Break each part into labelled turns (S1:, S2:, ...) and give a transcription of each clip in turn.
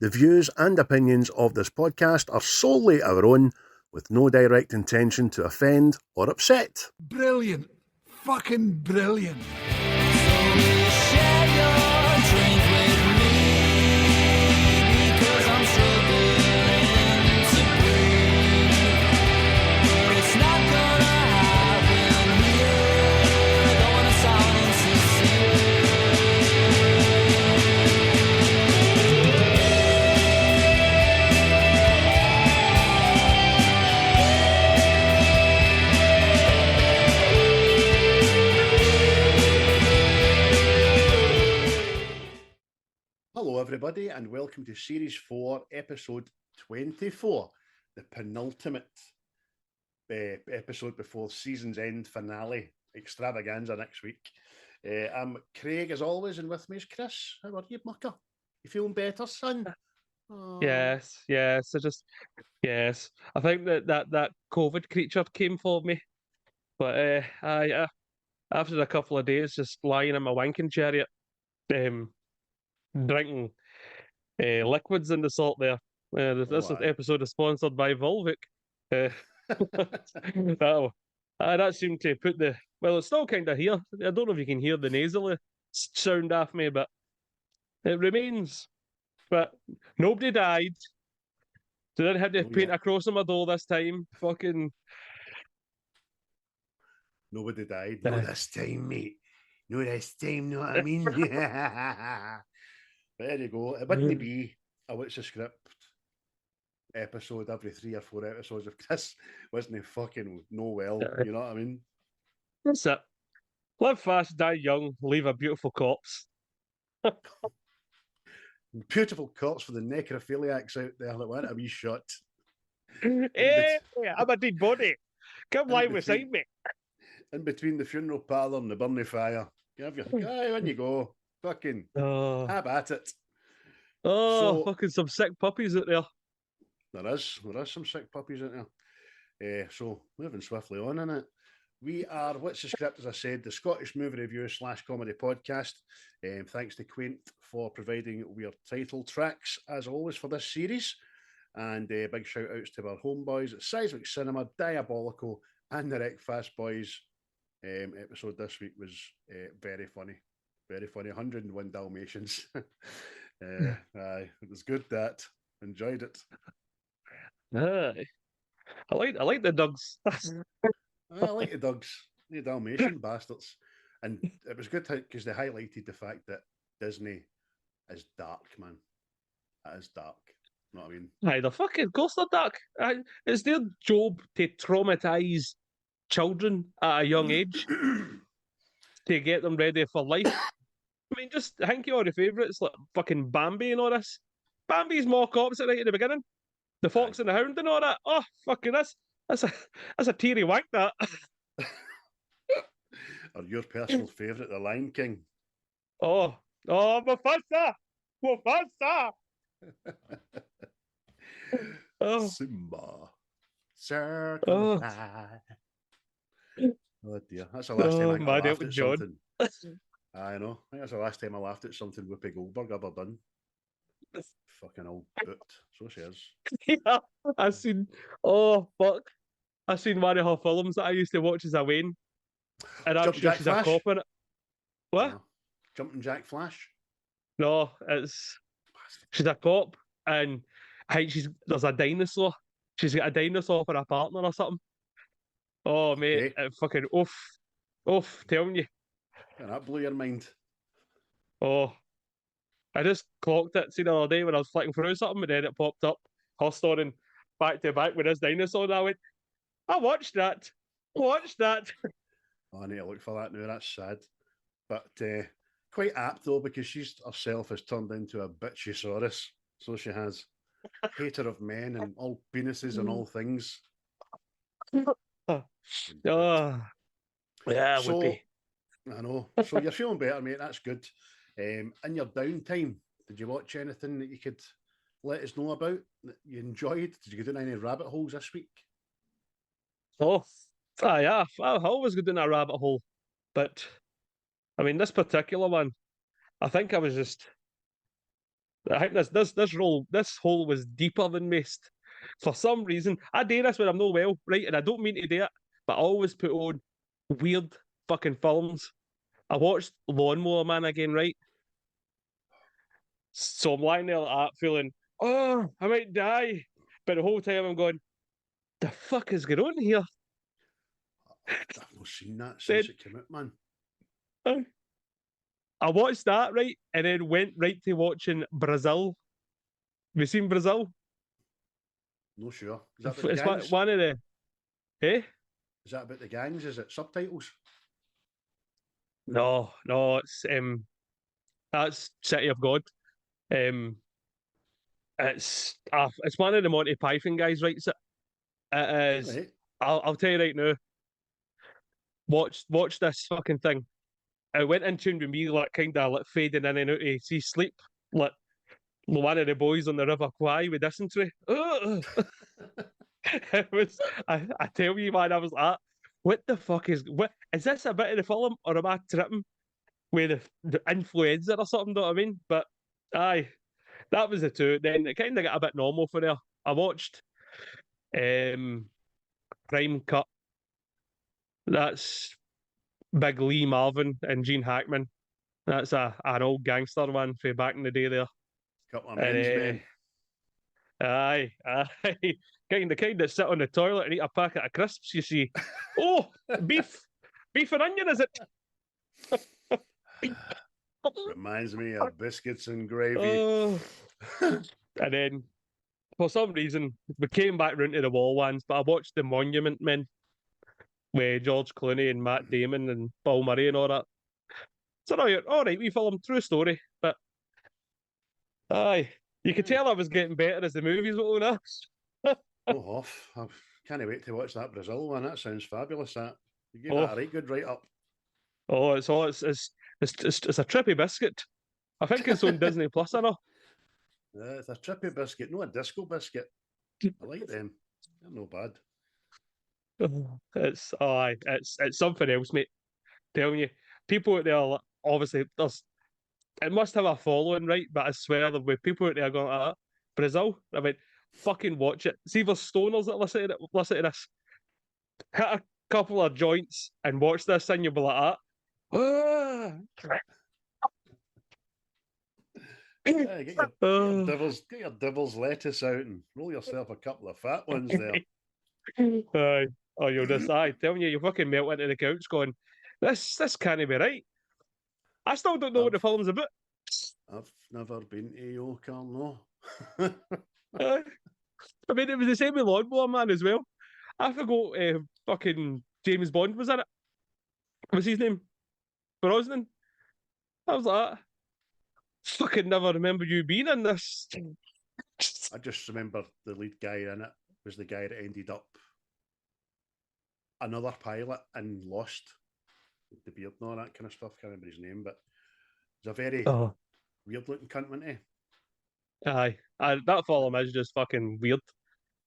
S1: The views and opinions of this podcast are solely our own, with no direct intention to offend or upset.
S2: Brilliant. Fucking brilliant.
S1: Hello everybody and welcome to Series 4, Episode 24, the penultimate episode before season's end finale extravaganza next week. I'm Craig as always, and with me is Chris. How are you, mucker? You feeling better, son? Oh.
S3: Yes. I think that COVID creature came for me, but I after a couple of days just lying in my wanking chariot, drinking liquids in the salt there. This episode is sponsored by Volvic. That seemed to put the... Well, it's still kind of here. I don't know if you can hear the nasal sound off me, but it remains. But nobody died. So I didn't have to paint a cross on my door this time. Fucking...
S1: Nobody died. No this time, mate. No this time, know what I mean? But there you go. It wouldn't be a What's the Script episode every 3 or 4 episodes if this wasn't fucking well. You know what I mean?
S3: That's it. Live fast, die young, leave a beautiful corpse.
S1: Beautiful corpse for the necrophiliacs out there that want a wee shot.
S3: Hey, I'm a dead body. Come lie beside me.
S1: In between the funeral parlour and the burning fire. Give your guy when you go. Fucking have at it.
S3: Fucking some sick puppies out there.
S1: There is some sick puppies out there. So moving swiftly on in it. We are What's the Script, as I said, the Scottish movie review / comedy podcast. Thanks to Quaint for providing weird title tracks as always for this series. And big shout outs to our homeboys at Seismic Cinema, Diabolical, and the Wreckfast Boys. Episode this week was very funny. Very funny. 101 Dalmatians. Aye, it was good. That enjoyed it.
S3: Aye. I like the dogs.
S1: I like the dogs, the Dalmatian bastards, and it was good because they highlighted the fact that Disney is dark, man. It is dark. You know what I mean?
S3: Aye, the fucking course they're dark. It's their job to traumatise children at a young age to get them ready for life. I mean, just think of all the favourites like fucking Bambi and all this. Bambi's more cops right at the beginning. The Fox and the Hound and all that. Oh, fucking that's a teary wank, that.
S1: Or your personal favourite, the Lion King.
S3: Oh, Mufasa!
S1: Simba. Circle Oh dear, that's the last time I laughed at something. I know. I think that's the last time I laughed at something Whoopi Goldberg ever done. Fucking old boot. So she is.
S3: Yeah, I seen one of her films that I used to watch as a Wayne. And I'm sure she's a cop in it. What?
S1: No. Jumping Jack Flash?
S3: No, she's a cop, and I think there's a dinosaur. She's got a dinosaur for a partner or something. Oh mate, fucking oof, telling you.
S1: Yeah, that blew your mind.
S3: Oh, I just clocked it. See the other day when I was flicking through something, and then it popped up, her story back to back with this dinosaur, and I went, I watched that. Oh,
S1: I need to look for that now. That's sad, but quite apt though, because she's herself has turned into a bitchysaurus. So she has. Hater of men and all penises and all things.
S3: Yeah,
S1: so,
S3: would be.
S1: I know. So you're feeling better, mate. That's good. In your downtime, did you watch anything that you could let us know about that you enjoyed? Did you go down any rabbit holes this week?
S3: Oh, yeah. I always go down a rabbit hole. But, I mean, this particular one, I think I was just I think this hole was deeper than most. For some reason, I do this when I'm not well, right? And I don't mean to do it, but I always put on weird fucking films. I watched Lawnmower Man again, right? So I'm lying there like that, feeling, oh, I might die. But the whole time I'm going, the fuck is going on here?
S1: I've not seen that since it came out, man.
S3: I watched that, right? And then went right to watching Brazil. Have you seen Brazil?
S1: No sure. Is that about the
S3: It's
S1: gangs?
S3: one of the... Eh?
S1: Is that about the gangs? Is it subtitles?
S3: No, it's that's City of God. It's one of the Monty Python guys writes it. It is.
S1: Right.
S3: I'll tell you right now. Watch this fucking thing. I went in tune with me like kind of like fading in and out to see sleep. Like one of the boys on the River Kwai with dysentery. It was. I tell you, man, I was like, what the fuck what is this a bit of the film or am I tripping with the influenza or something? Know what I mean? But aye, that was the two. Then it kind of got a bit normal for there. I watched Crime Cut. That's Big Lee Marvin and Gene Hackman. That's an old gangster one from back in the day there.
S1: Couple of men's men.
S3: Aye. Kind of sit on the toilet and eat a packet of crisps, you see. Oh, beef and onion, is it?
S1: Reminds me of biscuits and gravy.
S3: Oh. And then, for some reason, we came back round to the wall ones, but I watched The Monument Men with George Clooney and Matt Damon and Paul Murray and all that. So, all right, we film, true story, but aye, you could tell I was getting better as the movies went on.
S1: Off. I can't wait to watch that Brazil one. That sounds fabulous. That you gave that a right good write up.
S3: Oh, it's a trippy biscuit. I think it's on Disney Plus, I know.
S1: It's a trippy biscuit, no a disco biscuit. I like them. They're no bad.
S3: It's something else, mate. Telling you, people out there, obviously, it must have a following, right? But I swear there'll be people out there going, Brazil. I mean, fucking watch it. See, there's stoners that listen to this. Hit a couple of joints and watch this, and you'll be like that.
S1: Get your devil's lettuce out and roll yourself a couple of fat ones there.
S3: You'll decide. Telling you, fucking melt into the couch going, this can't be right. I still don't know what the film's about.
S1: I've never been to Yoker, no.
S3: I mean, it was the same with Lawnmower Man as well. I forgot fucking James Bond was in it. What's his name? Brosnan. I was like, fucking never remember you being in this.
S1: I just remember the lead guy in it was the guy that ended up another pilot and Lost. The beard and all that kind of stuff. Can't remember his name, but he's a very weird looking cunt, wasn't he?
S3: Aye. That film is just fucking weird.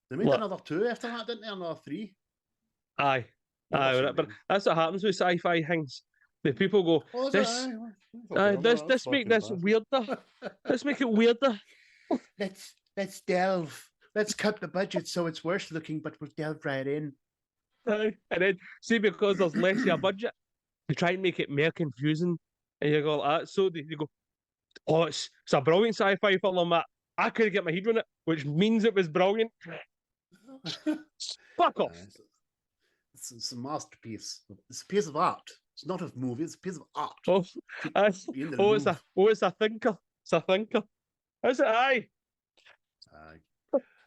S1: They made another 2 after that, didn't they? Another 3.
S3: Aye. But that's what happens with sci-fi things. The people go, let's make this weirder. Let's make it weirder.
S1: Let's delve. Let's cut the budget so it's worse looking, but we'll delve right in.
S3: And then, see, because there's less of a budget, they try and make it more confusing. And you go like that. So you go, it's a brilliant sci-fi film, Matt. I couldn't get my head on it, which means it was brilliant. Fuck off.
S1: It's a masterpiece. It's a piece of art. It's not a movie, it's a piece of art.
S3: It's a thinker. It's a thinker. Is it? Aye.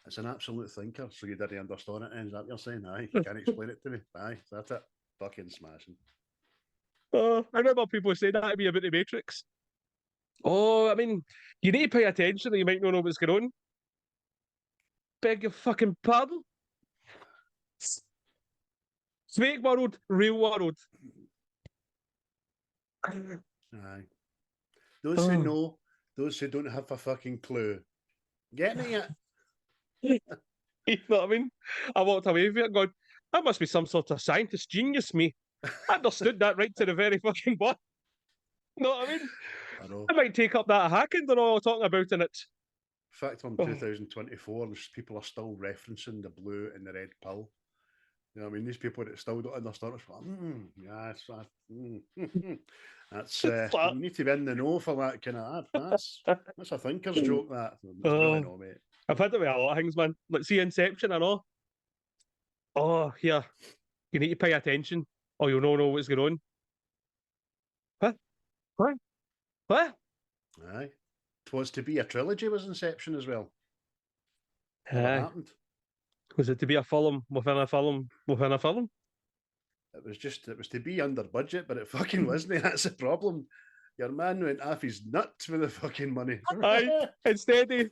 S1: It's an absolute thinker, so you didn't understand it, is that what you're saying? Aye, you can't explain it to me. Aye, that's it. Fucking smashing.
S3: I remember people saying that to me about the Matrix. Oh, I mean, you need to pay attention or you might not know what's going on. Beg your fucking pardon? Fake world, real world.
S1: Aye. Those who know, those who don't have a fucking clue. Getting it?
S3: You know what I mean? I walked away from it going, that must be some sort of scientist genius, me. I understood that right to the very fucking bottom. You know what I mean?
S1: I know.
S3: I might take up that hacking they're all talking about in it.
S1: Fact, on
S3: Oh.
S1: 2024, people are still referencing the blue and the red pill. You know what I mean? These people that still don't understand, that's you need to be in the know for that kind of ad. That's a thinker's joke. That it's really not, mate.
S3: I've had it with a lot of things, man. Like, see Inception, I know. Oh, here. You need to pay attention, or you'll not know what's going on. What? What? What?
S1: Aye. It was to be a trilogy, was Inception as well. Never happened.
S3: Was it to be a film within a film within a film?
S1: It was to be under budget, but it fucking wasn't. That's the problem. Your man went off his nuts with the fucking money.
S3: Aye, instead he...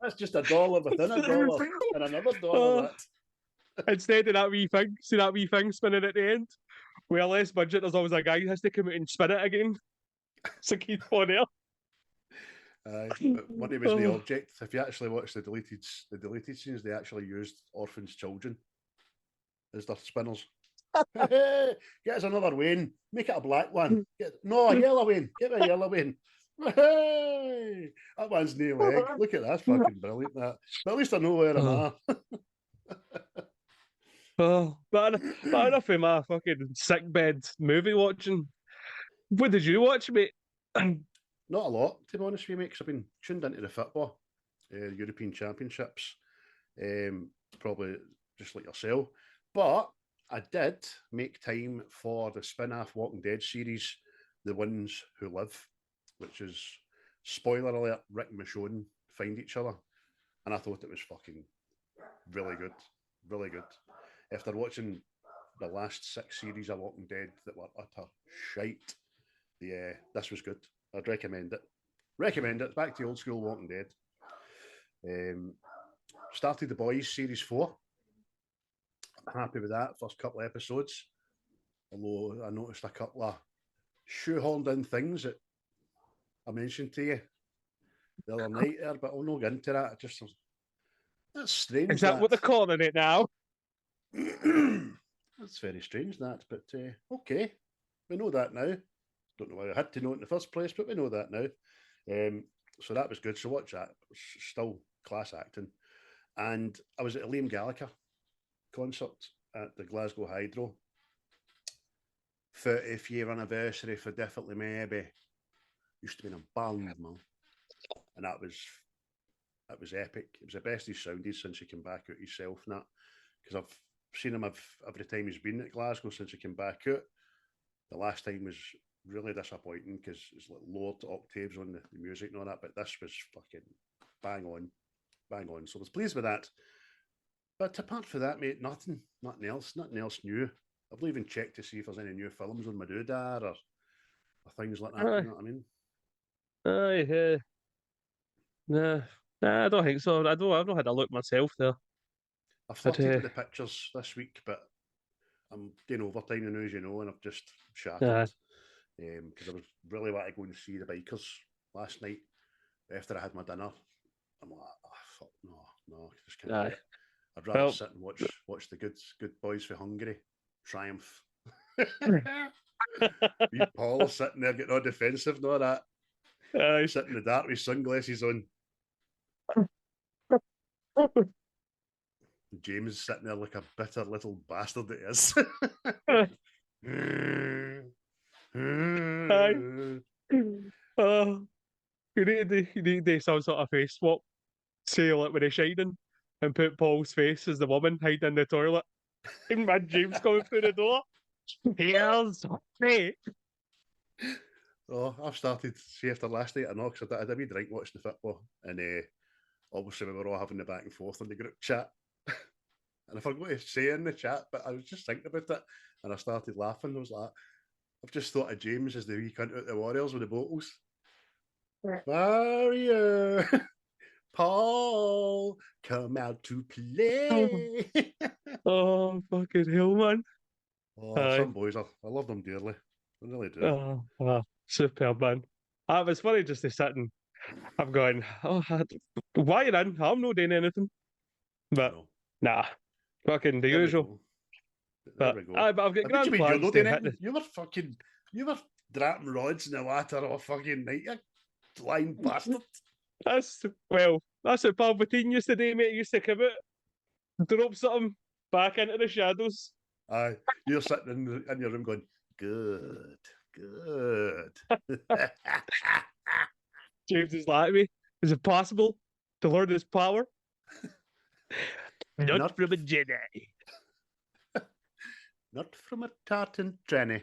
S1: That's just $1 within $1 and another dollar.
S3: Instead of that wee thing, see that wee thing spinning at the end? With less budget, there's always a guy who has to come out and spin it again. So keep on there.
S1: But money was the object. If you actually watch the deleted scenes, they actually used orphans' children as their spinners. Get us another Wayne. Make it a black one. A yellow Wayne. Get me a yellow Wayne. Hey, that one's no leg. Look at that. That's fucking brilliant. That. But at least I know where I'm at.
S3: But enough of my fucking sickbed movie watching. What did you watch, mate?
S1: Not a lot, to be honest with you, mate, because I've been tuned into the football, European Championships, probably just like yourself. But I did make time for the spin-off Walking Dead series, The Ones Who Live, which is, spoiler alert, Rick and Michonne find each other. And I thought it was fucking really good. Really good. After watching the last 6 series of Walking Dead that were utter shite, this was good. I'd recommend it. Recommend it. Back to old school Walking Dead. Started The Boys Series 4. I'm happy with that. First couple of episodes. Although I noticed a couple of shoehorned in things that I mentioned to you the other night there, but I'll not get into that. That's strange.
S3: Is that what they're calling it now?
S1: That's very strange, that. But okay, we know that now. Don't know why I had to know it in the first place, but we know that now. So that was good. So watch that. It was still class acting. And I was at a Liam Gallagher concert at the Glasgow Hydro. 30th year anniversary for Definitely Maybe. Used to be in a band, man. And that was epic. It was the best he's sounded since he came back out himself and that. Because I've seen him every time he's been at Glasgow since he came back out. The last time was really disappointing because it's like lowered octaves on the music and all that, but this was fucking bang on. So I was pleased with that. But apart from that, mate, nothing else new. I've not even checked to see if there's any new films on my doodad or things like that. You know what I mean?
S3: Nah, I don't think so. I've not had a look myself there.
S1: I flirted with the pictures this week, but I'm doing overtime now, as you know, and I've just shattered. Because I was really wanting to go and see the bikers last night after I had my dinner. I'm like, fuck no, just can't do it. I'd rather sit and watch the good boys for Hungary triumph. Wee Paul sitting there getting all defensive and all that. Sitting in the dark with sunglasses on. James sitting there like a bitter little bastard that he is.
S3: You need to do some sort of face swap. Say like when he's shining and put Paul's face as the woman hiding in the toilet. And man James coming through the door. Here's me.
S1: Oh, I've started, see, after last night, I know, because I had a wee drink watching the football, and obviously we were all having the back and forth in the group chat. And I forgot to say in the chat, but I was just thinking about it, and I started laughing. I was like, I've just thought of James as the wee cunt out the Warriors with the bottles. Mario, Paul, come out to play.
S3: Oh, fucking hell, man.
S1: Oh, some boys, I love them dearly. I really do.
S3: Superb, man. It was funny just to sit and I'm going, why in? I'm not doing anything. But, nah, fucking the usual.
S1: There we go.
S3: But I've got grand plans to hit
S1: you were dropping rods in the water all fucking night, you blind bastard.
S3: That's what Palpatine used to do, mate. He used to come out, drop something back into the shadows.
S1: Aye, you're sitting in your room going, good, good.
S3: James is like me. Is it possible to learn this power? Not from a Jedi.
S1: Not from a tartan tranny.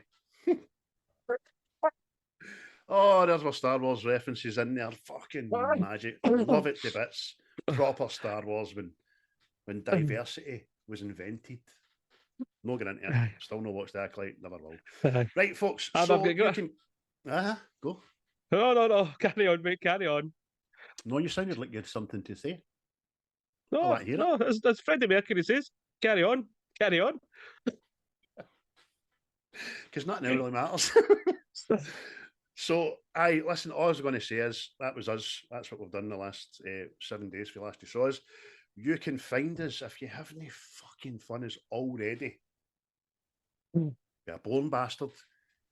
S1: Oh, there's my Star Wars references in there. Fucking magic. Love it to bits. Proper Star Wars when diversity was invented. No getting into it. Still no watched the Acolyte. Never will. Right, folks. So you can... go.
S3: No. Carry on, mate. Carry on.
S1: No, you sounded like you had something to say.
S3: No, that's Freddie Mercury says. Carry on. Carry on.
S1: Because nothing really matters. So, listen, all I was going to say is that was us. That's what we've done the last 7 days for the last 2 shows. You can find us if you have any fucking fun us already. You're a born bastard.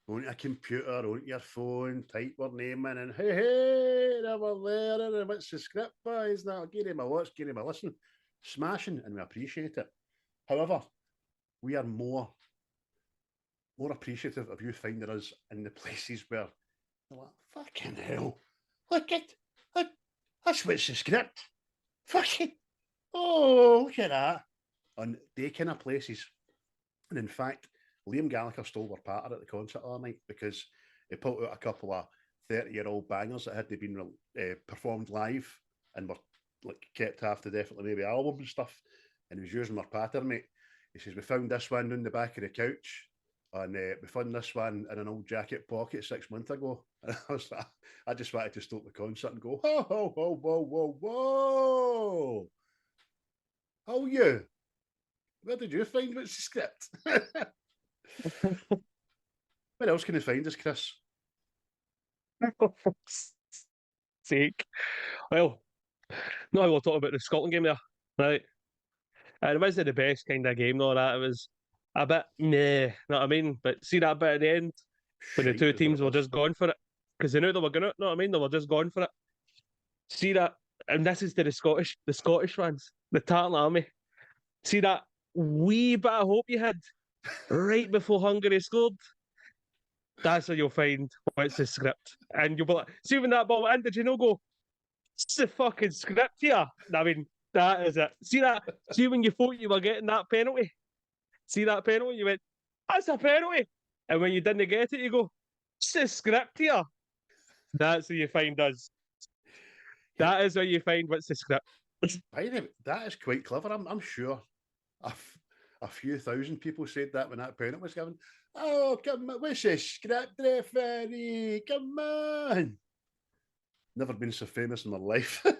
S1: Go into a computer, onto your phone, type our name in, and hey, we're there, and what's the script, boys? Now, give him a watch, give him a listen. Smashing, and we appreciate it. However, we are more appreciative of you finding us in the places where you're like, fucking hell, look at that's what's the script. Fucking, look at that. On they kind of places. And in fact, Liam Gallagher stole our partner at the concert all night because he put out a couple of 30-year-old bangers that had been performed live and were like kept after definitely maybe album and stuff. And he was using our pattern, mate. He says, we found this one in the back of the couch. And we found this one in an old jacket pocket 6 months ago. And I just wanted to stop the concert and go, whoa. How you? Where did you find what's the script? Where else can you find us, Chris?
S3: For fuck's sake. Well, no, we'll talk about the Scotland game there, right? And it wasn't the best kind of game, though, that. It was a bit meh, know what I mean? But see that bit at the end when the two teams were just going for it because they knew they were going to, know what I mean? They were just going for it. See that, and this is to the Scottish fans, the Tartan Army. See that wee bit of hope you had right before Hungary scored. That's where you'll find what's the script, and you'll be like, see when that ball went in, did you know go? It's the fucking script here. I mean, that is it. See that? See when you thought you were getting that penalty. See that penalty? You went, that's a penalty. And when you didn't get it, you go, it's the script here. That's where you find us. That is where you find what's the script.
S1: By the way, that is quite clever. I'm sure a few thousand people said that when that penalty was given. Oh, come on, what's the script, referee? Come on. Never been so famous in my life.
S3: But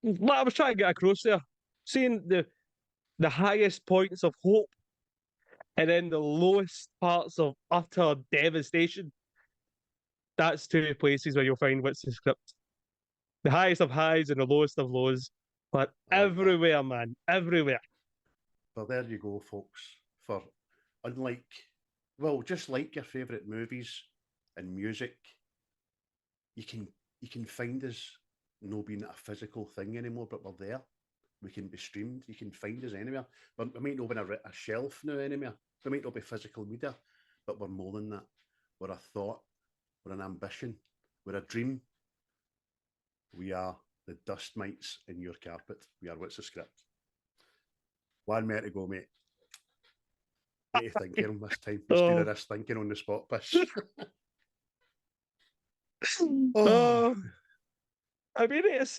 S3: what I was trying to get across there, seeing the highest points of hope and then the lowest parts of utter devastation. That's two places where you'll find what's the script. The highest of highs and the lowest of lows. But everywhere, man. Everywhere.
S1: Well, there you go, folks. For just like your favourite movies and music, you can find us no being a physical thing anymore, but we're there. We can be streamed. You can find us anywhere. But we might not be a shelf now anymore. We might not be physical media, but we're more than that. We're a thought. We're an ambition. We're a dream. We are the dust mites in your carpet. We are what's the script. 1 minute to go, mate. What are you thinking this time instead of this thinking on the spot piss?
S3: I mean, it's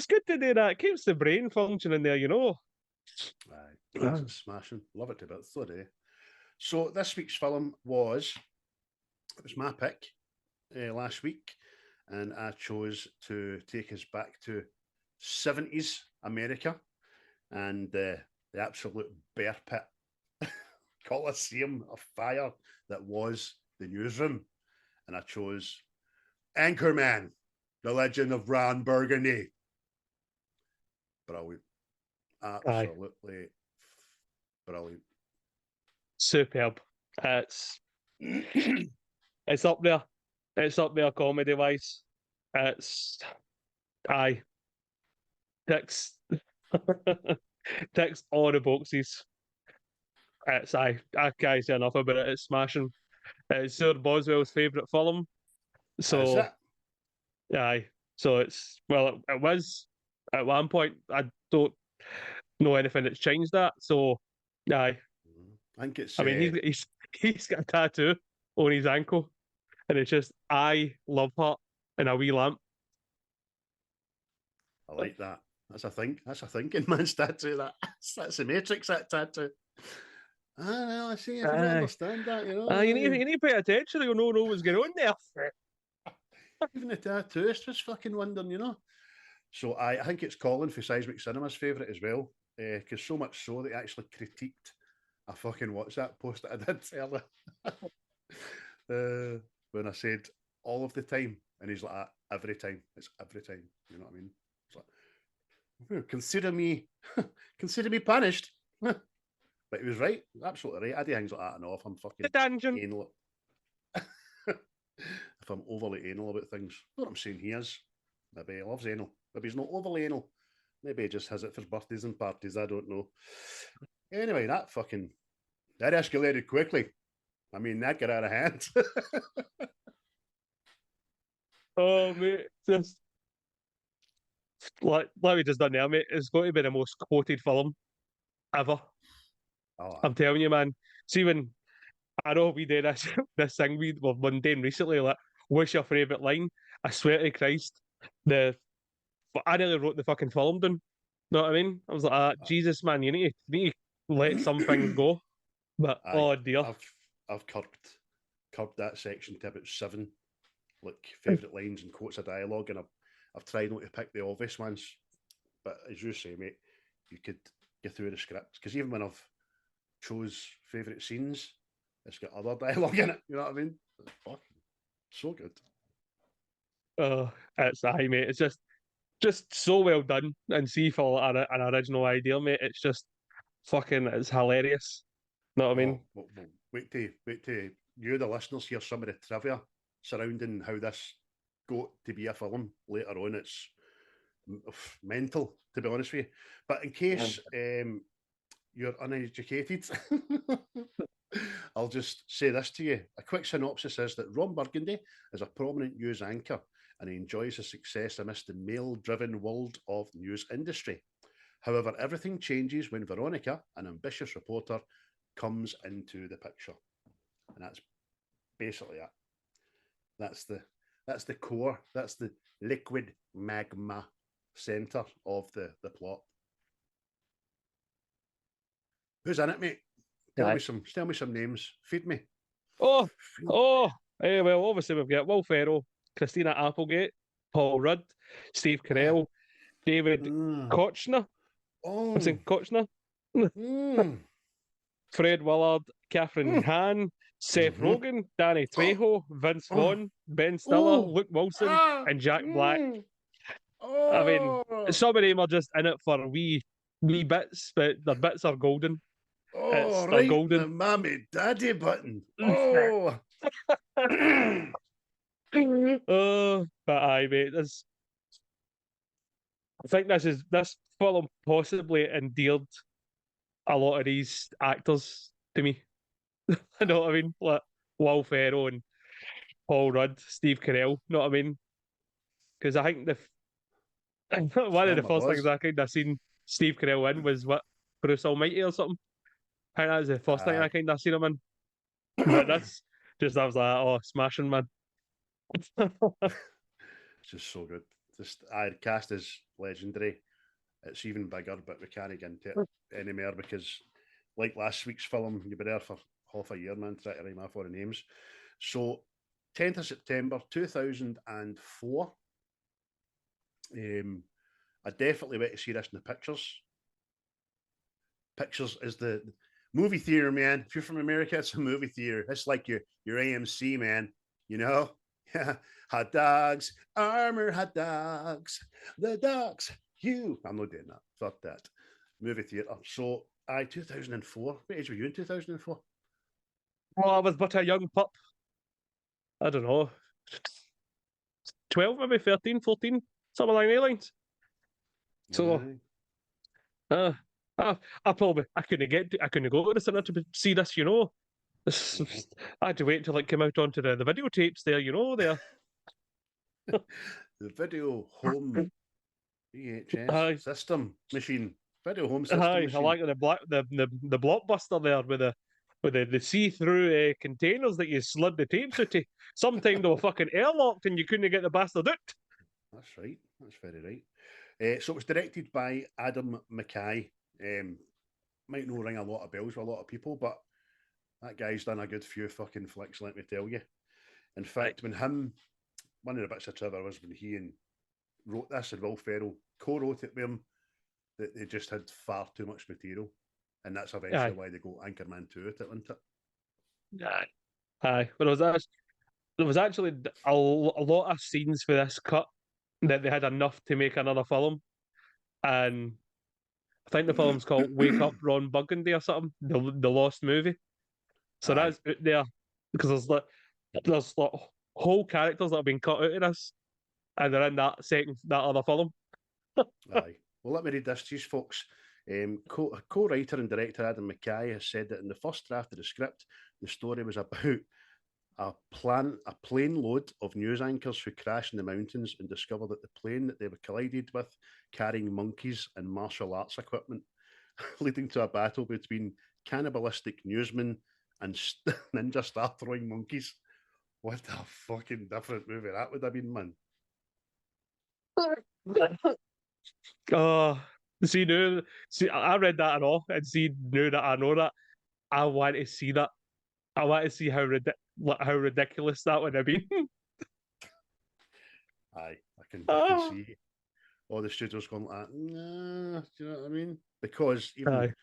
S3: good to do that. It keeps the brain functioning there, you know.
S1: Aye, smashing. Love it to bits. So this week's film was my pick last week, and I chose to take us back to 70s America and the absolute bear pit coliseum of fire that was the newsroom, and I chose Anchorman, The Legend of Ron Burgundy. Brilliant. Absolutely brilliant.
S3: Superb. It's up there. It's up there comedy wise. It's ticks ticks all the boxes. I can't say enough about it. It's smashing. It's Sir Boswell's favourite film.
S1: Is it?
S3: So it was at one point. I don't know anything that's changed that. So
S1: I think it's.
S3: I mean, he's got a tattoo on his ankle, and it's just I love her and a wee lamp.
S1: I like that. That's a thing. That's a thinking man's tattoo. That's a Matrix. That tattoo. I see. If you understand that, you know.
S3: You need to pay attention. You'll know what's going on there.
S1: Even the tattooist was fucking wondering, you know. So I think it's Colin for Seismic Cinema's favourite as well, because so much so that he actually critiqued a fucking WhatsApp post that I did earlier when I said all of the time, and he's like, every time. It's every time. You know what I mean? It's like, consider me punished. But he was right, absolutely right. I do things like that and off. I'm fucking
S3: the dungeon.
S1: Anal. If I'm overly anal about things, what I'm saying he is. Maybe he loves anal. Maybe he's not overly anal. Maybe he just has it for birthdays and parties. I don't know. Anyway, that escalated quickly. I mean, that got out of hand.
S3: Oh, mate, just like we just done there, mate. It's got to be the most quoted film ever.
S1: Oh,
S3: I'm telling you, man. See, when I know we did this thing we've been doing recently, like, what's your favourite line? I swear to Christ, I nearly wrote the fucking film down. Know what I mean? I was like, Jesus, man, you need to let some things go. But oh dear,
S1: I've curbed that section to about 7, like favourite lines and quotes of dialogue, and I've tried not to pick the obvious ones. But as you say, mate, you could get through the script, because even when I've chose favourite scenes, it's got other dialogue in it. You know what I mean? It's fucking so good.
S3: It's mate. It's just so well done. And see, for an original idea, mate, it's just fucking, it's hilarious. Know what I mean?
S1: Well, wait till you, the listeners, hear some of the trivia surrounding how this got to be a film later on. It's mental, to be honest with you. But in case you're uneducated, I'll just say this to you. A quick synopsis is that Ron Burgundy is a prominent news anchor, and he enjoys his success amidst the male-driven world of the news industry. However, everything changes when Veronica, an ambitious reporter, comes into the picture. And that's basically it. That's the core, that's the liquid magma centre of the plot. Who's in it, mate? Tell me some names. Feed me.
S3: Well, obviously we've got Will Ferrell, Christina Applegate, Paul Rudd, Steve Carrell, David Koecher. I'm saying Koecher. Fred Willard, Catherine Hahn, Seth Rogan, Danny Trejo, Vince Vaughn, Ben Stiller, Luke Wilson, and Jack Black. I mean, some of them are just in it for wee bits, but the bits are golden.
S1: Right, golden. The mommy daddy button. Oh,
S3: but mate, I think this film possibly endeared a lot of these actors to me. I know what I mean? Like Will Ferrell and Paul Rudd, Steve Carell, know what I mean? Because I think one of the first things I kind of seen Steve Carell in was Bruce Almighty or something. I think that was the first thing I kind of seen him in. But that's just, I was like, oh, smashing, man.
S1: It's just so good. The cast is legendary. It's even bigger, but we can't get into it anymore because, like last week's film, you've been there for half a year, man, trying to rhyme off all the names. So, 10th of September 2004. I definitely went to see this in the pictures. Pictures is the movie theater, man. If you're from America, it's a movie theater. It's like your AMC, man. You know? Yeah. Hot dogs, armor hot dogs, the dogs, you. I'm not doing that. Fuck that. movie theatre. So, 2004. What age were you in 2004?
S3: Well, I was but a young pup. I don't know. 12, maybe 13, 14, something along those lines. So,
S1: Aye.
S3: I couldn't go to the cinema to see this, you know. I had to wait until it came out onto the videotapes there, you know, there.
S1: The video home VHS
S3: Aye.
S1: system machine. Video home system
S3: Aye, I
S1: machine.
S3: like the blockbuster there with the see-through containers that you slid the tapes into. Sometimes they were fucking airlocked and you couldn't get the bastard out.
S1: That's right. That's very right. So it was directed by Adam McKay. Might not ring a lot of bells with a lot of people, but that guy's done a good few fucking flicks, let me tell you. In fact, one of the bits of trivia was when he wrote this, and Will Ferrell co-wrote it with him, that they just had far too much material. And that's eventually why they got Anchorman 2 at it, wasn't it?
S3: Aye. But there was actually a lot of scenes for this cut that they had enough to make another film. And I think the film's called Wake Up Ron Burgundy or something, the Lost Movie. So that's out there because there's whole characters that have been cut out of this, and they're in that other film.
S1: Aye. Well, let me read this to you, folks. Co-writer and director Adam McKay has said that in the first draft of the script, the story was about a plane load of news anchors who crash in the mountains and discover that the plane that they were collided with carrying monkeys and martial arts equipment, leading to a battle between cannibalistic newsmen and ninja star-throwing monkeys. What a fucking different movie that would have been, man.
S3: Oh, I read that and all, and knew that I know that. I want to see that. I want to see how ridiculous that would have been.
S1: Aye, I can see all the studios going like that. Nah, do you know what I mean? Because even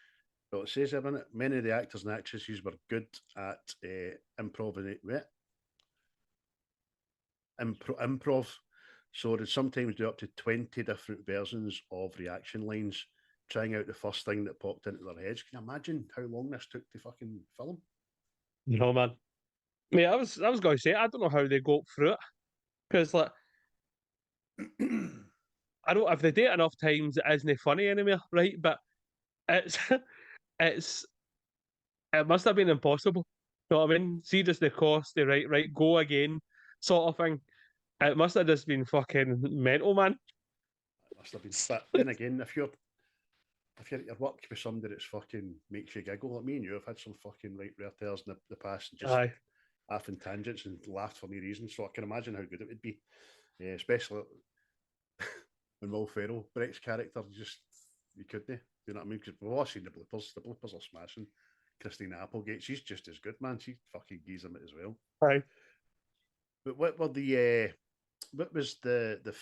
S1: well, it says in it, many of the actors and actresses were good at improv. So they'd sometimes do up to 20 different versions of reaction lines, trying out the first thing that popped into their heads. Can you imagine how long this took to fucking film?
S3: No, man. I was going to say, I don't know how they go through it. Because, like, I don't, if they do it enough times, it isn't funny anymore, right? But it must have been impossible. You know what I mean? See just the cost, the right, go again sort of thing. It must have just been fucking mental, man.
S1: It must have been. But then again, if you're at your work with somebody that's fucking makes you giggle, like me and you have had some fucking right rare tears in the past, and just laughing tangents and laughed for no reason. So I can imagine how good it would be, especially when Will Ferrell, Brett's character, you couldn't. You know what I mean? Because we've all seen the bloopers. The bloopers are smashing. Christina Applegate, she's just as good, man. She fucking gives them it as well.
S3: Right.
S1: But what was the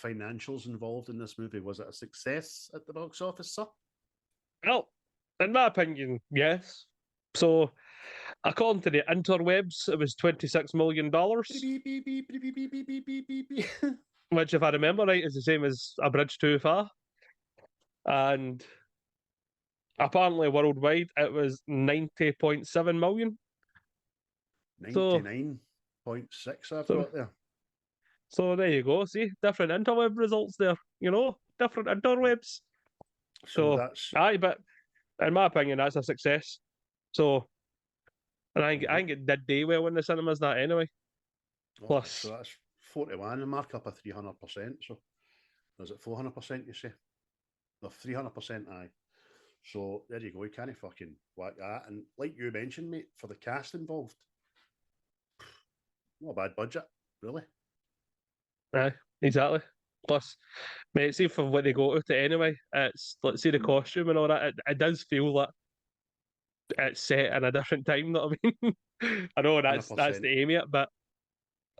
S1: financials involved in this movie? Was it a success at the box office, sir?
S3: Well, in my opinion, yes. So, according to the interwebs, it was $26 million, which, if I remember right, is the same as A Bridge Too Far. And apparently, worldwide, it was 90.7 million.
S1: 99.6 I've got there.
S3: So there you go. See, different interweb results there. You know, different interwebs. So that's but in my opinion, that's a success. So, and I think it did day well in the cinemas that anyway. Plus,
S1: so that's 41 and mark up of 300%. So, is it 400%? You say? No, 300%. Aye. So there you go. You can't fucking whack that. And like you mentioned, mate, for the cast involved, not a bad budget, really.
S3: Aye, exactly. Plus, mate, see for what they go out to anyway, it's let's see the costume and all that. It does feel like it's set in a different time. Know what I mean? I know that's the aim of it, but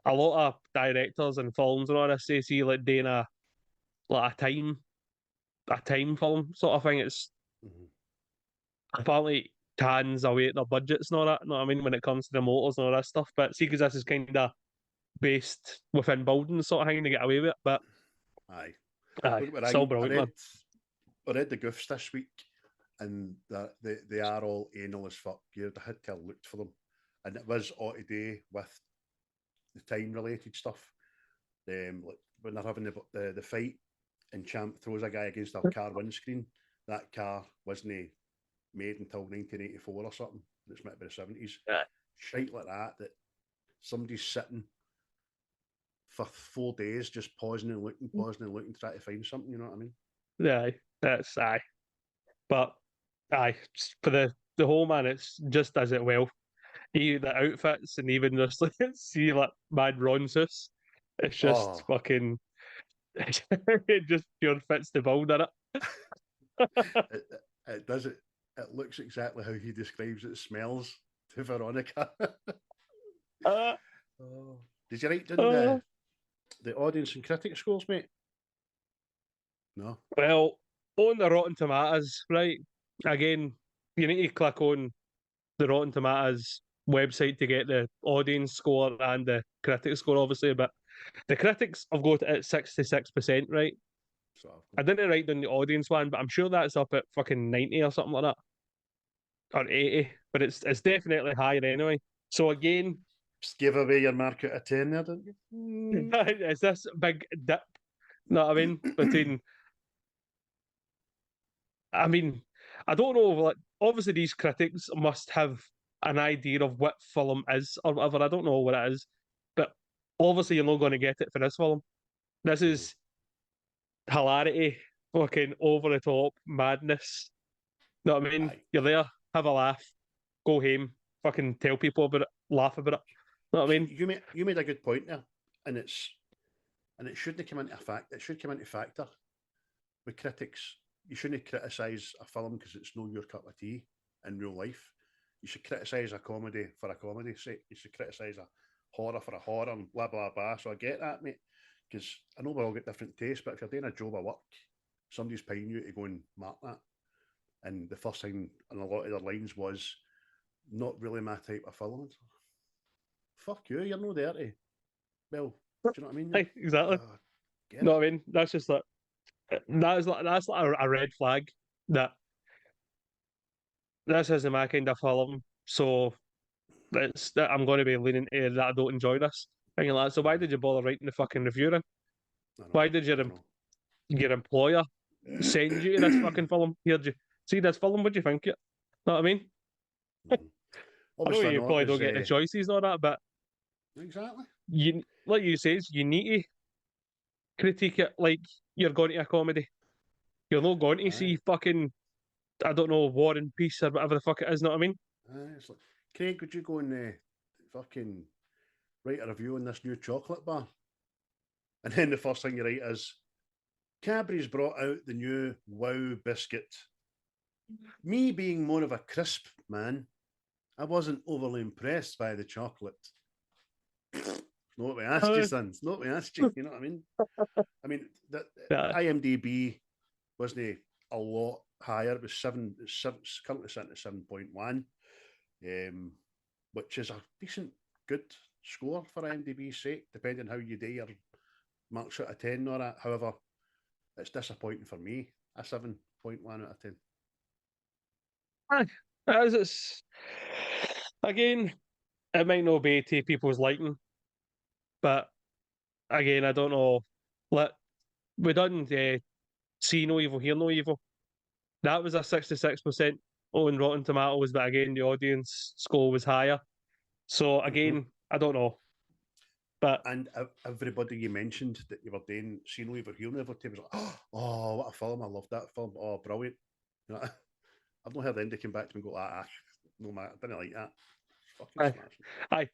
S3: a lot of directors and films and all this see like doing a time film sort of thing. It's apparently tans away at their budgets and all that. Know what I mean? When it comes to the motors and all that stuff, but see, because this is kind of based within buildings sort of thing to get away with it, but
S1: aye,
S3: so brilliant, man.
S1: I read the goofs this week, and they are all anal as fuck. You had to have looked for them, and it was all today with the time related stuff. Like when they're having the fight, and Champ throws a guy against a car windscreen. That car wasn't made until 1984 or something. It's meant to be the 70s.
S3: Yeah.
S1: Shite like that somebody's sitting for 4 days just pausing and looking, trying to find something, you know what I mean?
S3: Yeah, that's aye. But aye, for the whole man, it's just does it well. The outfits and even just like see like Mad Ronsus, it's just fucking it just pure fits the build in it.
S1: It does it. It looks exactly how he describes it smells to Veronica. Did you write down the audience and critic scores, mate? No.
S3: Well, on the Rotten Tomatoes, right? Again, you need to click on the Rotten Tomatoes website to get the audience score and the critic score, obviously. But the critics have got it at 66%, right? I didn't write down the audience one, but I'm sure that's up at fucking 90 or something like that. Or 80. But it's definitely higher anyway. So again,
S1: just give away your mark out of 10 there, didn't you?
S3: Is this big dip? Know what I mean? Between, I mean, I don't know. Like, obviously, these critics must have an idea of what film is or whatever. I don't know what it is, but obviously, you're not going to get it for this film. This is hilarity, fucking over the top madness. Know what I mean? Aye. You're there, have a laugh, go home, fucking tell people about it, laugh about it. Know what I mean?
S1: You made a good point there, and it shouldn't come into fact. It should come into factor with critics. You shouldn't criticise a film because it's not your cup of tea in real life. You should criticise a comedy for a comedy's sake. You should criticise a horror for a horror and blah blah blah. So I get that, mate, because I know we all get different tastes. But if you're doing a job of work, somebody's paying you to go and mark that. And the first thing on a lot of their lines was not really my type of film. Fuck you, you're no dirty. Well, do you know what I mean?
S3: Hey, exactly. You know what I mean? That's just like that's like a red flag that this isn't my kind of film. So I'm going to be leaning to that I don't enjoy this. Thinking like, so why did you bother writing the fucking review then? Why did your employer send you to this fucking film? Here, you see this film? What do you think? Know what I mean? I know you probably don't get the choices and all that, but
S1: exactly.
S3: Like you says, you need to critique it like you're going to a comedy. You're not going to see fucking, I don't know, War and Peace or whatever the fuck it is, know what I mean?
S1: It's like, Craig, would you go and fucking write a review on this new chocolate bar? And then the first thing you write is, Cadbury's brought out the new Wow biscuit. Me being more of a crisp man, I wasn't overly impressed by the chocolate. Not what we asked you, son. It's not what we asked you. You know what I mean? I mean, the IMDb wasn't a lot higher. It was 7. It's currently sitting at 7.1, which is a decent, good score for IMDb's sake, depending on how you do your marks out of 10 or that. However, it's disappointing for me. A 7.1 out of 10.
S3: As it's again, it might not be to people's liking, but again, I don't know. We done See No Evil, Hear No Evil. That was a 66% on Rotten Tomatoes, but again, the audience score was higher. So again, I don't know. But
S1: everybody you mentioned that you were doing See No Evil, Hear No Evil to was like, oh, what a film! I love that film. Oh, brilliant! You know, I've not heard anybody come back to me and go, no, man, I didn't like that. Fucking
S3: smashing.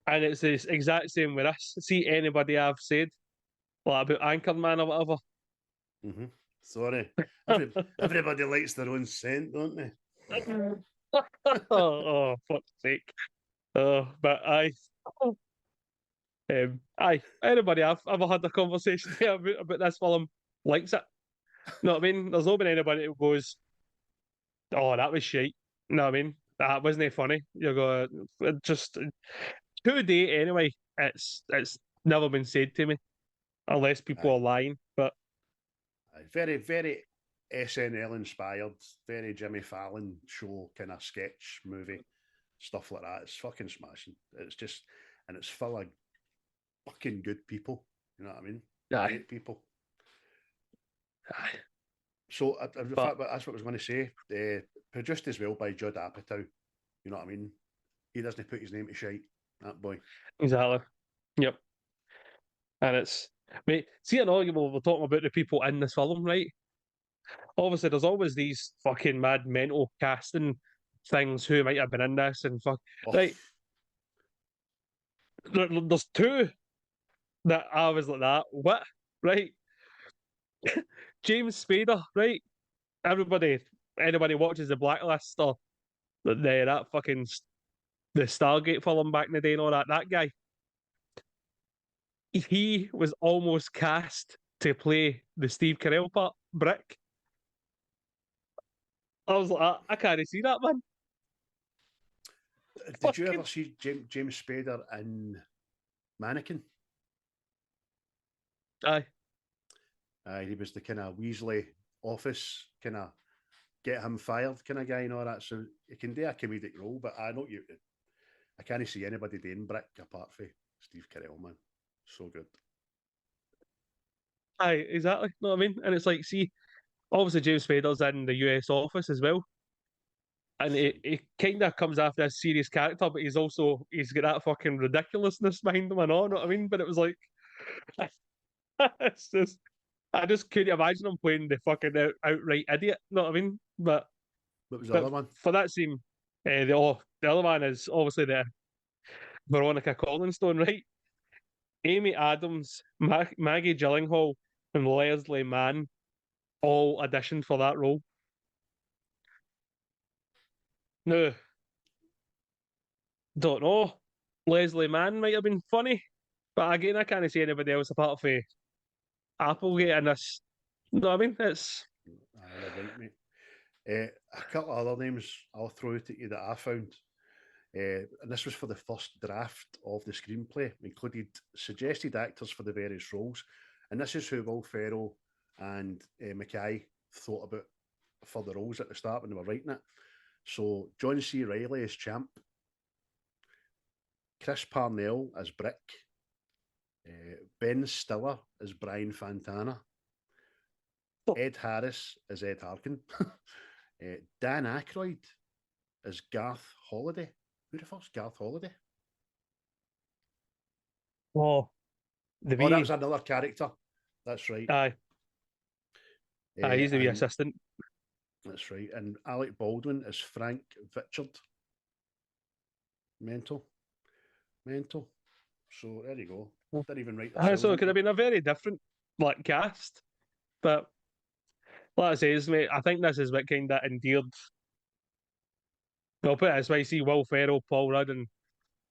S3: And it's the exact same with us. See anybody I've said about Anchorman or whatever.
S1: Sorry. Everybody likes their own scent, don't they?
S3: oh, fuck's sake. But anybody I've ever had a conversation about this film likes it. Know what I mean? There's not been anybody who goes, oh, that was shite. Know what I mean? That wasn't funny. You're going, just to a date anyway, it's never been said to me, unless people are lying. But
S1: very, very SNL inspired, very Jimmy Fallon show kind of sketch movie stuff like that. It's fucking smashing. It's just, and it's full of fucking good people. You know what I mean?
S3: Aye.
S1: Great people.
S3: Aye.
S1: So, in fact, that's what I was going to say. Produced as well by Judd Apatow. You know what I mean? He doesn't put his name to shite. That boy.
S3: Exactly. Yep. And it's, mate, see an argument we're talking about the people in this film, right? Obviously, there's always these fucking mad mental casting things who might have been in this and fuck.
S1: Oh.
S3: Right. There's two that I was like that. What? Right? James Spader, right? Anybody watches the Blacklist or that fucking the Stargate film back in the day and all that. That guy, he was almost cast to play the Steve Carell part, Brick. I was like, I can't see that, man.
S1: Did you ever see James Spader in Mannequin?
S3: Aye.
S1: He was the kind of Weasley office kind of get him fired kind of guy and all that. So he can do a comedic role, but I can't see anybody doing Brick apart from Steve Carell, man. So good.
S3: Aye, exactly. Know what I mean? And it's like, see, obviously James Spader's in the US office as well. And he kind of comes after a serious character, but he's got that fucking ridiculousness behind him and all, know what I mean? But it was like, it's just, I just couldn't imagine him playing the fucking outright idiot, know what I mean? But
S1: what was the other one?
S3: For that scene, the other one is obviously the Veronica Collinstone, right? Amy Adams, Maggie Gyllenhaal, and Leslie Mann all auditioned for that role. No, don't know. Leslie Mann might have been funny, but again, I can't see anybody else apart from Applegate in this. You know what I mean? It's.
S1: I wouldn't, mate. A couple of other names I'll throw out at you that I found. And this was for the first draft of the screenplay, included suggested actors for the various roles. And this is who Will Ferrell and McKay thought about for the roles at the start when they were writing it. So John C. Reilly as Champ, Chris Parnell as Brick, Ben Stiller as Brian Fantana, Ed Harris as Ed Harkin, Dan Aykroyd as Garth Holiday. Who the fuck's Garth Holiday?
S3: Oh,
S1: that was another character. That's right.
S3: Aye. He's the wee assistant.
S1: That's right. And Alec Baldwin is Frank Richard. Mental. So there you go. Didn't even write.
S3: So it could have been a very different cast, but like I say, mate, I think this is what kind of endeared. I'll put it this way: see Will Ferrell, Paul Rudd, and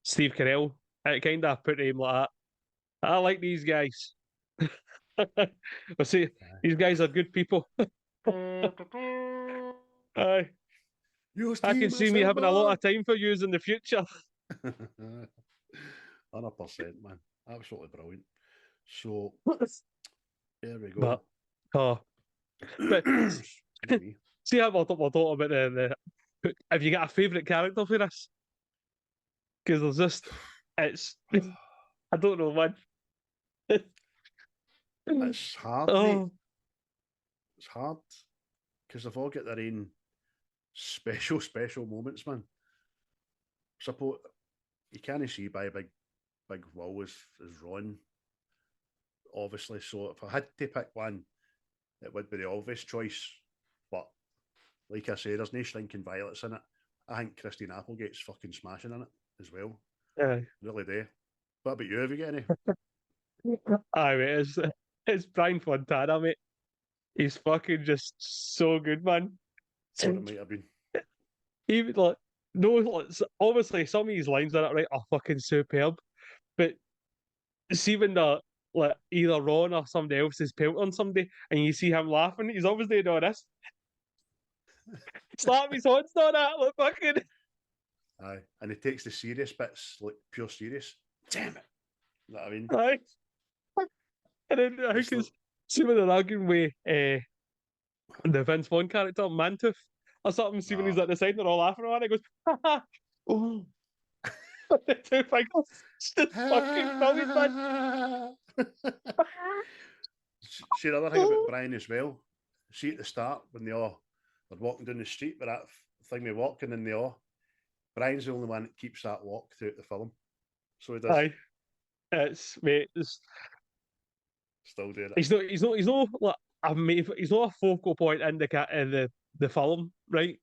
S3: Steve Carell. It kind of put him like that. I like these guys. I see these guys are good people. Aye. I can see me having a lot of time for you in the future.
S1: 100%, man. Absolutely brilliant. So there we go.
S3: But see how we'll talk about the have you got a favourite character for this? Because there's just I don't know, man.
S1: It's hard, mate. It's hard because they've all got their own special moments, man. Suppose you can't see by a big Will as Ron, obviously. So if I had to pick one, it would be the obvious choice. But like I say, there's no Shrinking Violets in it. I think Christina Applegate's fucking smashing in it as well.
S3: Yeah,
S1: really do. What about you? Have you got any?
S3: Aye, mate, it's Brian Fontana, mate. He's fucking just so good, man.
S1: What it might have been.
S3: Even obviously some of his lines in it, right, are fucking superb. But see when the either Ron or somebody else is pelting on somebody and you see him laughing, he's always doing all this. Slap his hands on that, fucking.
S1: Aye, and he takes the serious bits pure serious. Damn it! You know what I mean?
S3: Aye. And then I think see when they're arguing with the Vince Vaughn character, Mantooth, or something. See when he's at the side and they're all laughing at it, he goes, ha ha. Oh. The two fingers. It's just fucking brilliant, man.
S1: See, the other thing about Brian as well, see at the start when they're walking down the street with that thing they walking and Brian's the only one that keeps that walk throughout the film. So he does.
S3: Aye. Mate,
S1: Still doing it.
S3: he's not like he's not a focal point in the film, right?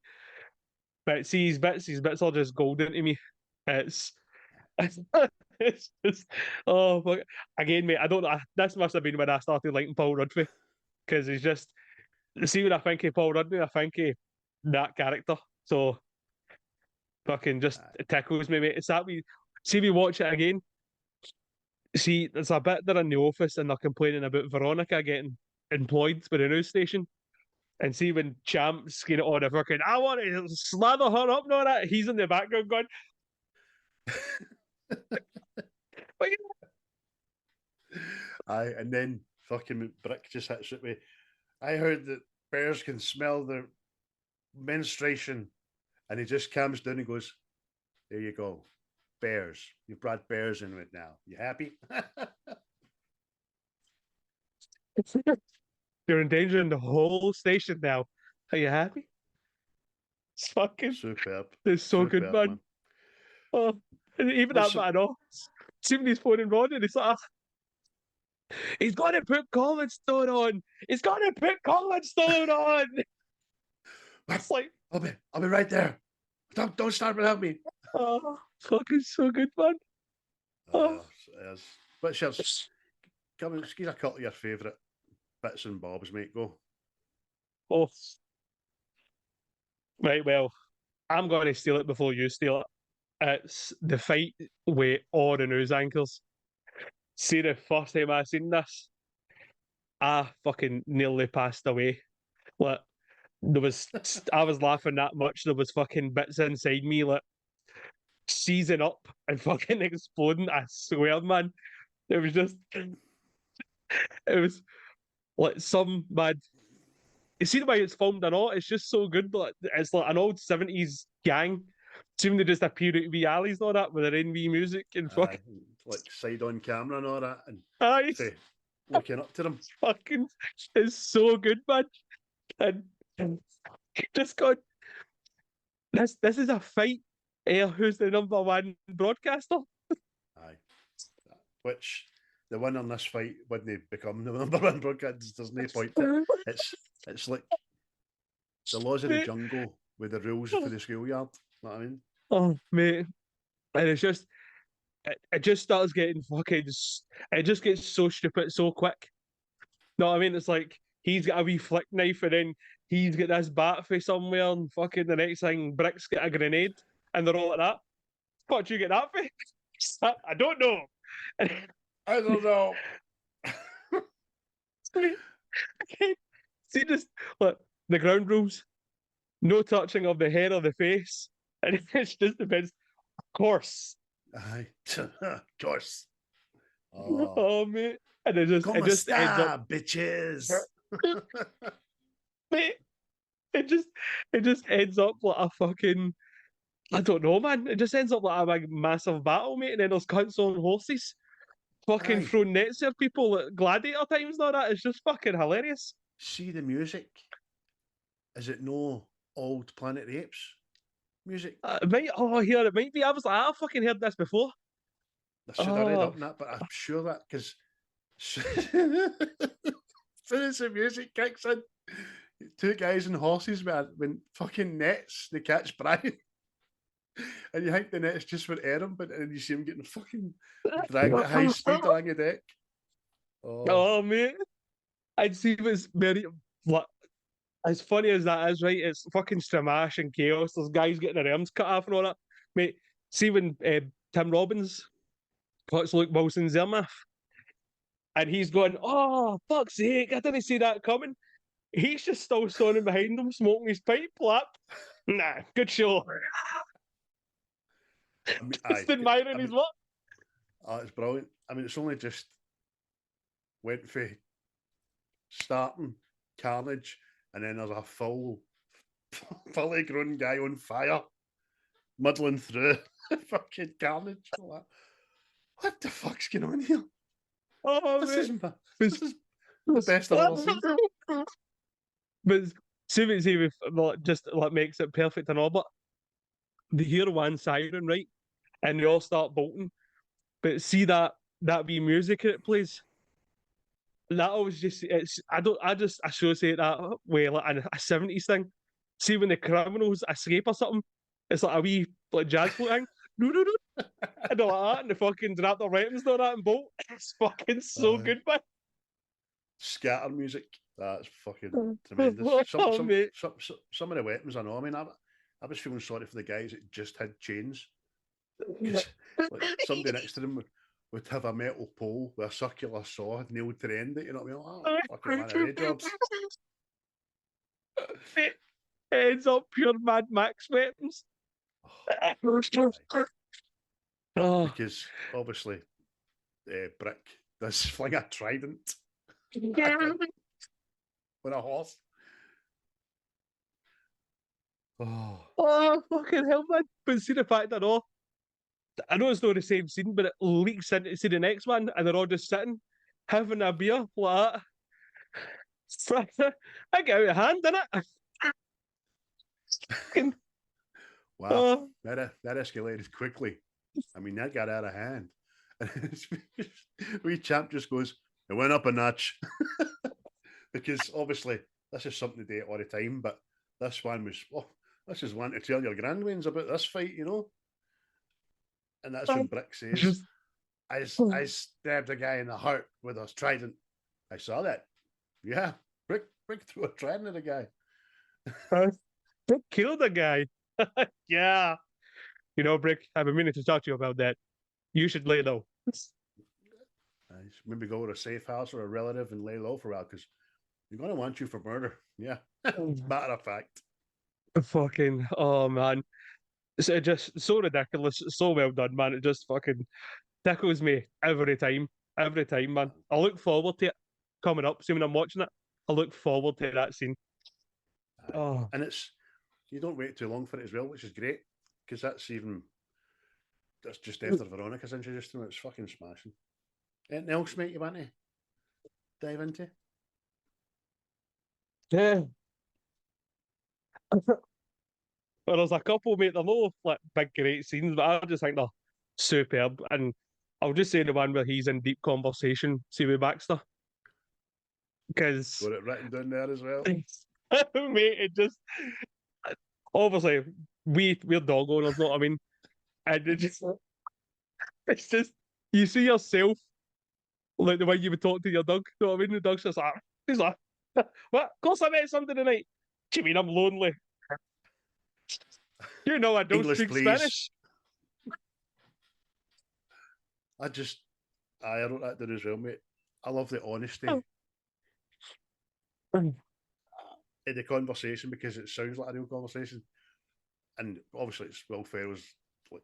S3: But see, his bits are just golden to me. It's just fuck. Again, mate. I don't know. This must have been when I started liking Paul Rudd, because he's just see when I think of Paul Rudd, I think of that character. So fucking just it tickles me, mate. It's that we see we watch it again. See, there's a bit they're in the office and they're complaining about Veronica getting employed by the news station. And see when Champ's getting on the fucking, I want to slather her up and all that. He's in the background going,
S1: Aye, and then fucking Brick just hits it with, I heard that bears can smell their menstruation, and he just calms down and goes, there you go, bears. You brought bears in it now. You happy?
S3: you're endangering the whole station now. Are you happy? It's fucking
S1: superb.
S3: It's so
S1: Superb,
S3: good, man. Oh, and even that man, see when he's phoning Rod and he's like, he's got to put Colin Stone on. He's got to put Colin Stone on. It's like,
S1: I'll be right there. Don't start without me.
S3: Oh, fucking so good, man.
S1: Oh. Yes. But Shers, give us a couple of your favourite bits and bobs, mate. Go.
S3: Oh. Right, well, I'm going to steal it before you steal it. It's the fight with all the news anchors. See, the first time I seen this, I fucking nearly passed away. Like, I was laughing that much. There was fucking bits inside me, like, seizing up and fucking exploding. I swear, man. It was like some mad. You see the way it's filmed and all, it's just so good. Like, it's like an old 70s gang. Seem they just appear at wee alleys and all that with their NV music and fucking
S1: like side on camera and all that, and looking up to them.
S3: Fucking, it's so good, man. And just got this is a fight. Who's the number one broadcaster?
S1: Aye, which the winner in this fight wouldn't become the number one broadcaster. There's no point to it. It's like the laws of the jungle with the rules for the schoolyard. You know what I mean?
S3: Oh, mate. And it's just, it just starts getting fucking, it just gets so stupid so quick. No, I mean, it's like, he's got a wee flick knife and then he's got this bat for somewhere and fucking the next thing, Brick's got a grenade and they're all like that. What do you get that for? I don't know.
S1: I don't know.
S3: See, just, look, the ground rules. No touching of the head or the face. And it's just depends. Of course.
S1: Aye. Of course.
S3: Oh, mate. And it just ends up,
S1: bitches.
S3: Mate, it just ends up like a fucking, I don't know, man. It just ends up like a big massive battle, mate. And then there's cunts on horses fucking throwing nets at people at gladiator times and all that. It's just fucking hilarious.
S1: See the music. Is it no old Planet of the Apes music?
S3: It might be. I was like, I've fucking heard this before.
S1: I should have read up on that, but I'm sure that because as soon as the music kicks in, two guys and horses when fucking nets they catch Brian. And you think the net's just for Aaron, but then you see him getting fucking dragged at high speed along the deck.
S3: Oh, mate. I'd see it was very, as funny as that is, right? It's fucking stramash and chaos. There's guys getting their arms cut off and all that. Mate, see when Tim Robbins puts Luke Wilson's ear off and he's going, oh, fuck's sake, I didn't see that coming. He's just still standing behind him, smoking his pipe, lap. Nah, good show.
S1: I mean,
S3: just admiring his work.
S1: Oh, it's brilliant. I mean, it's only just went for starting Carnage and then there's a fully grown guy on fire, muddling through fucking carnage. Like, what the fuck's going on here?
S3: Oh,
S1: This
S3: mate.
S1: is the best I've ever seen.
S3: But see if like, just like makes it perfect and all, but they hear one siren, right? And they all start bolting. But see that wee music it plays. That always just I just associate that with like a 70s thing. See when the criminals escape or something, it's like a wee like jazz floating. And all like that, and they fucking drop their weapons and all that and bolt. It's fucking so good, man.
S1: Scatter music. That's fucking tremendous.
S3: Mate.
S1: Some of the weapons I know. I mean, I was feeling sorry for the guys that just had chains. Like, somebody next to them would have a metal pole with a circular saw nailed to the end of it. You know what I mean? Oh, fucking man, of jobs.
S3: It ends up pure Mad Max weapons. Oh.
S1: Because obviously, Brick does fling a trident with a horse.
S3: Oh, fucking hell, man. But see the fact that all, I know it's not the same scene, but it leaks into see the next one, and they're all just sitting, having a beer like that. I get out of hand, didn't it?
S1: Wow, that escalated quickly. I mean, that got out of hand. Wee champ just goes, it went up a notch. Because obviously, this is something to do all the time, but this one was, this is one to tell your grandwains about this fight, you know? And that's when Brick says, I stabbed a guy in the heart with a trident. I saw that. Yeah, Brick threw a trident at a guy.
S3: Brick killed a guy. Yeah. You know, Brick, I've been meaning to talk to you about that. You should lay low.
S1: Maybe go to a safe house or a relative and lay low for a while, because you're going to want you for murder. Yeah. Matter of fact.
S3: Fucking, oh, man. It's just so ridiculous. So well done, man. It just fucking tickles me every time. Every time, man. I look forward to it coming up. See, when I'm watching it, I look forward to that scene. Oh.
S1: And you don't wait too long for it as well, which is great, because that's just after Veronica's introduced to him. It's fucking smashing. Anything else, mate, you want to dive into?
S3: Yeah. Well, there's a couple, mate. They're no like big great scenes, but I just think they're superb. And I'll just say the one where he's in deep conversation, see with Baxter. Because
S1: Got it written down there as well.
S3: mate, it just obviously we're dog owners, know what I mean? And it's just you see yourself like the way you would talk to your dog, know what I mean? The dog's just like, he's like, what? Of course I met something tonight. Do you mean I'm lonely? You know I don't
S1: English,
S3: speak
S1: please.
S3: Spanish.
S1: I wrote that down as well, mate. I love the honesty in the conversation, because it sounds like a real conversation. And obviously it's Will Ferrell's, like,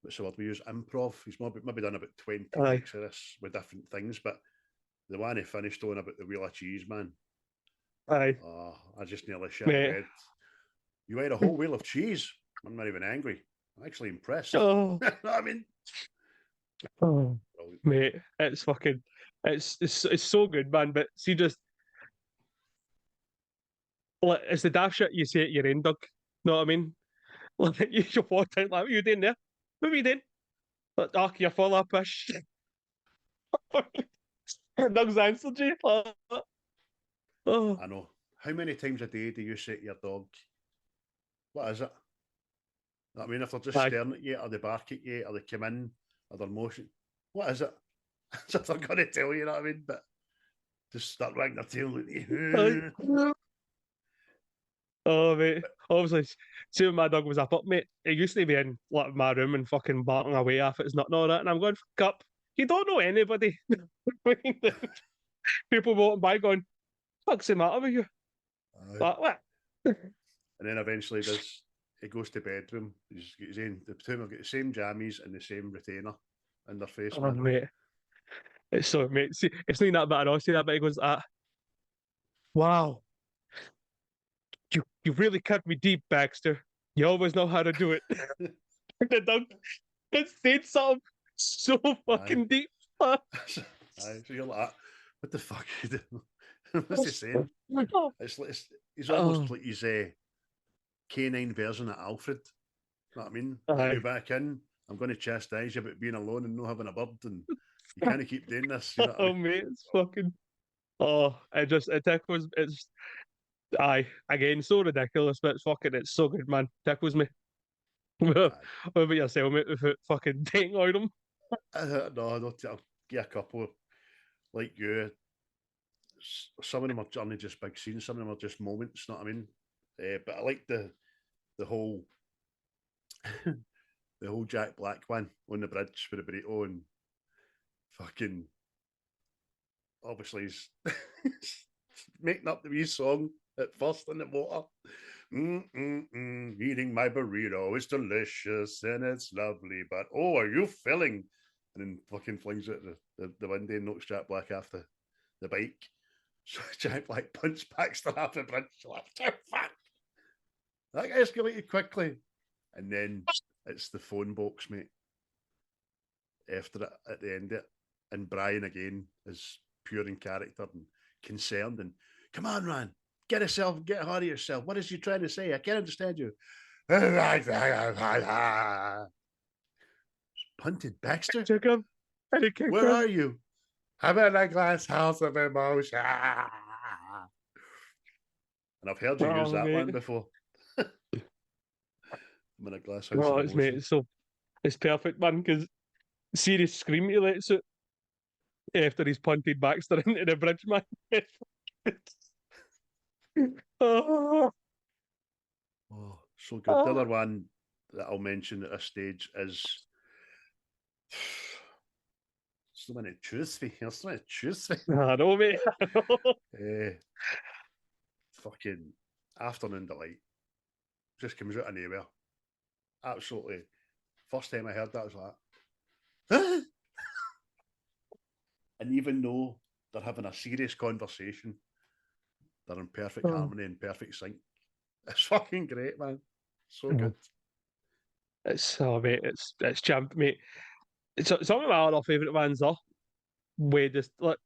S1: what's the word we use? Improv. He's maybe done about 20 takes of this with different things, but the one he finished on about the wheel of cheese, man.
S3: Aye.
S1: Oh, I just nearly shit my bed. You ate a whole wheel of cheese. I'm not even angry. I'm actually impressed.
S3: Oh.
S1: You know what I mean?
S3: Oh, mate, it's fucking, it's so good, man. But see, just like it's the daft shit you say at your end, Doug. Know what I mean? Like you should walk out like, what are you doing there? What are you doing? Like, oh, you're full of pish. Doug's answered you. Oh.
S1: I know. How many times a day do you say to your dog, what is it? I mean, if they're just staring at you, or they bark at you, or they come in, or they're motion, what is it? So they're going to tell you, you know what I mean? But just start wagging their tail at you.
S3: Oh, mate. Obviously, see when my dog was up, mate, it used to be in like my room and fucking barking away off its nut and all that. And I'm going, fuck up. You don't know anybody. People walking by going, what's the matter with you? Like, what?
S1: And then eventually he goes to bedroom. He's got his own, the two of them have got the same jammies and the same retainer in their face.
S3: Oh, mate. It's so, mate. See, it's not that bad at all. See that, but he goes, wow. You've really cut me deep, Baxter. You always know how to do it. The dog it said something so fucking deep.
S1: Aye, so you're like, what the fuck are you doing? What's he saying? He's almost like his canine version of Alfred. You know what I mean? Let me back in. I'm going to chastise you about being alone and not having a bird, and you can't keep doing this. You know what I mean?
S3: Mate, it's fucking. It tickles. It's again so ridiculous, but it's so good, man. Tickles me. What about yourself, mate? Without fucking dating on them?
S1: No, I'll get a couple like you. Some of them are only just big scenes. Some of them are just moments. You know what I mean? But I like the whole the whole Jack Black one on the bridge for the burrito and fucking obviously he's making up the wee song at first in the water. Eating my burrito is delicious and it's lovely, but oh, are you filling? And then fucking flings it at the window and knocks Jack Black off the bike. So Jack Black punch Baxter off the bridge. Like, oh, fuck. That escalated quickly. And then it's the phone box, mate. After it, at the end of it. And Brian again is pure in character and concerned and, come on, man, get a hold of yourself. What is you trying to say? I can't understand you. Punted Baxter? Where are you? I'm in a glass house of emotion. And I've heard you use that one before. I'm in a glass house of emotion.
S3: Mate, it's perfect, man, because see the scream he lets out after he's punted Baxter into the bridge, man.
S1: Oh, so good. The other one that I'll mention at this stage is so many truthful. There's so many truthful.
S3: I know, mate.
S1: Fucking Afternoon Delight just comes out of nowhere. Absolutely. First time I heard that, I was like, huh? And even though they're having a serious conversation, they're in perfect harmony and perfect sync. It's fucking great, man. So good.
S3: Mate, it's champ, mate. Some of my other favourite ones are where just like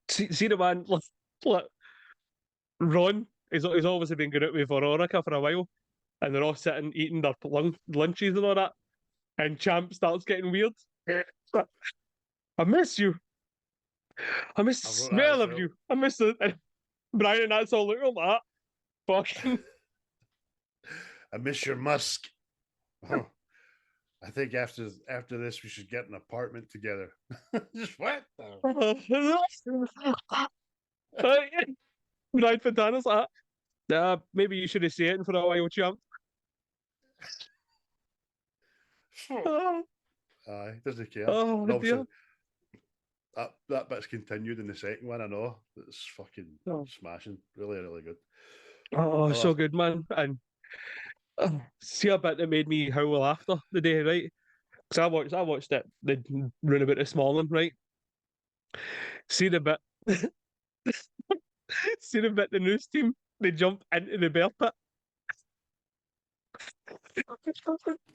S3: see the man like Ron. He's obviously been going out with Veronica for a while, and they're all sitting eating their lunches and all that. And Champ starts getting weird. I miss you. I miss the smell of you. I miss the Brian. And that's all look like that. Fucking.
S1: I miss your musk. Oh, I think after this we should get an apartment together. Just what?
S3: Brian Fontana's like that. Maybe you should have seen it for a while, Champ.
S1: Aye, doesn't care.
S3: Oh, dear.
S1: That bit's continued in the second one. I know it's fucking smashing. Really, really good.
S3: Oh, so good, man. And see a bit that made me howl after the day, right? Because I watched it the run about this morning, right? See the bit, the news team they jump into the bear pit.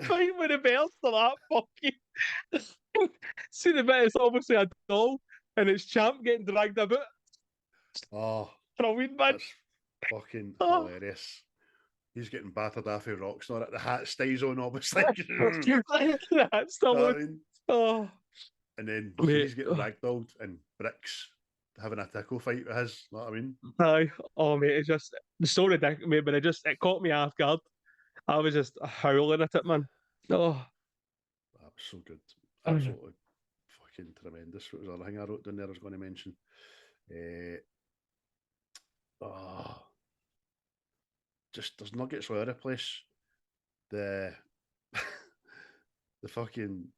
S3: Fight with the bears for that fucking. See the bit, it's obviously a doll, and it's Champ getting dragged about.
S1: Oh,
S3: brilliant, man.
S1: That's fucking hilarious. He's getting battered off of rocks, not at the hat stays on, obviously.
S3: That's still on. Oh.
S1: And then he's getting ragdolled and Bricks having a tickle fight with his, you know what I mean?
S3: Aye. Oh, mate, it's just so ridiculous, mate, but it caught me off guard. I was just howling at it, man. Oh.
S1: That was so good. Absolutely fucking tremendous. What was the other thing I wrote down there I was going to mention? Just there's nuggets all over the place. The fucking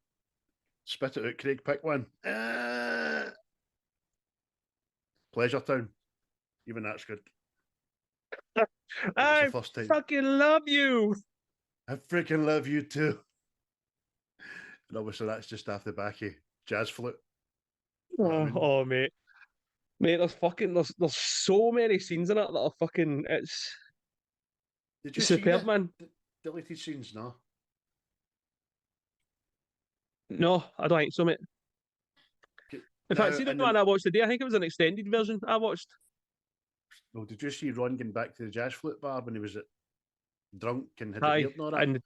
S1: spit it out, Craig, pick one. Pleasure Town. Even that's good.
S3: I fucking love you.
S1: I freaking love you too. And obviously that's just off the back of Jazz Flute.
S3: Oh, mate. Mate, there's so many scenes in it that are fucking
S1: Did you see
S3: superb, man.
S1: the deleted scenes? No.
S3: No, I don't think so, mate. In fact, see the one I watched today, I think it was an extended version I watched.
S1: No, did you see Ron getting back to the jazz flute bar when he was drunk and had the
S3: Aye,
S1: beard and all that?
S3: and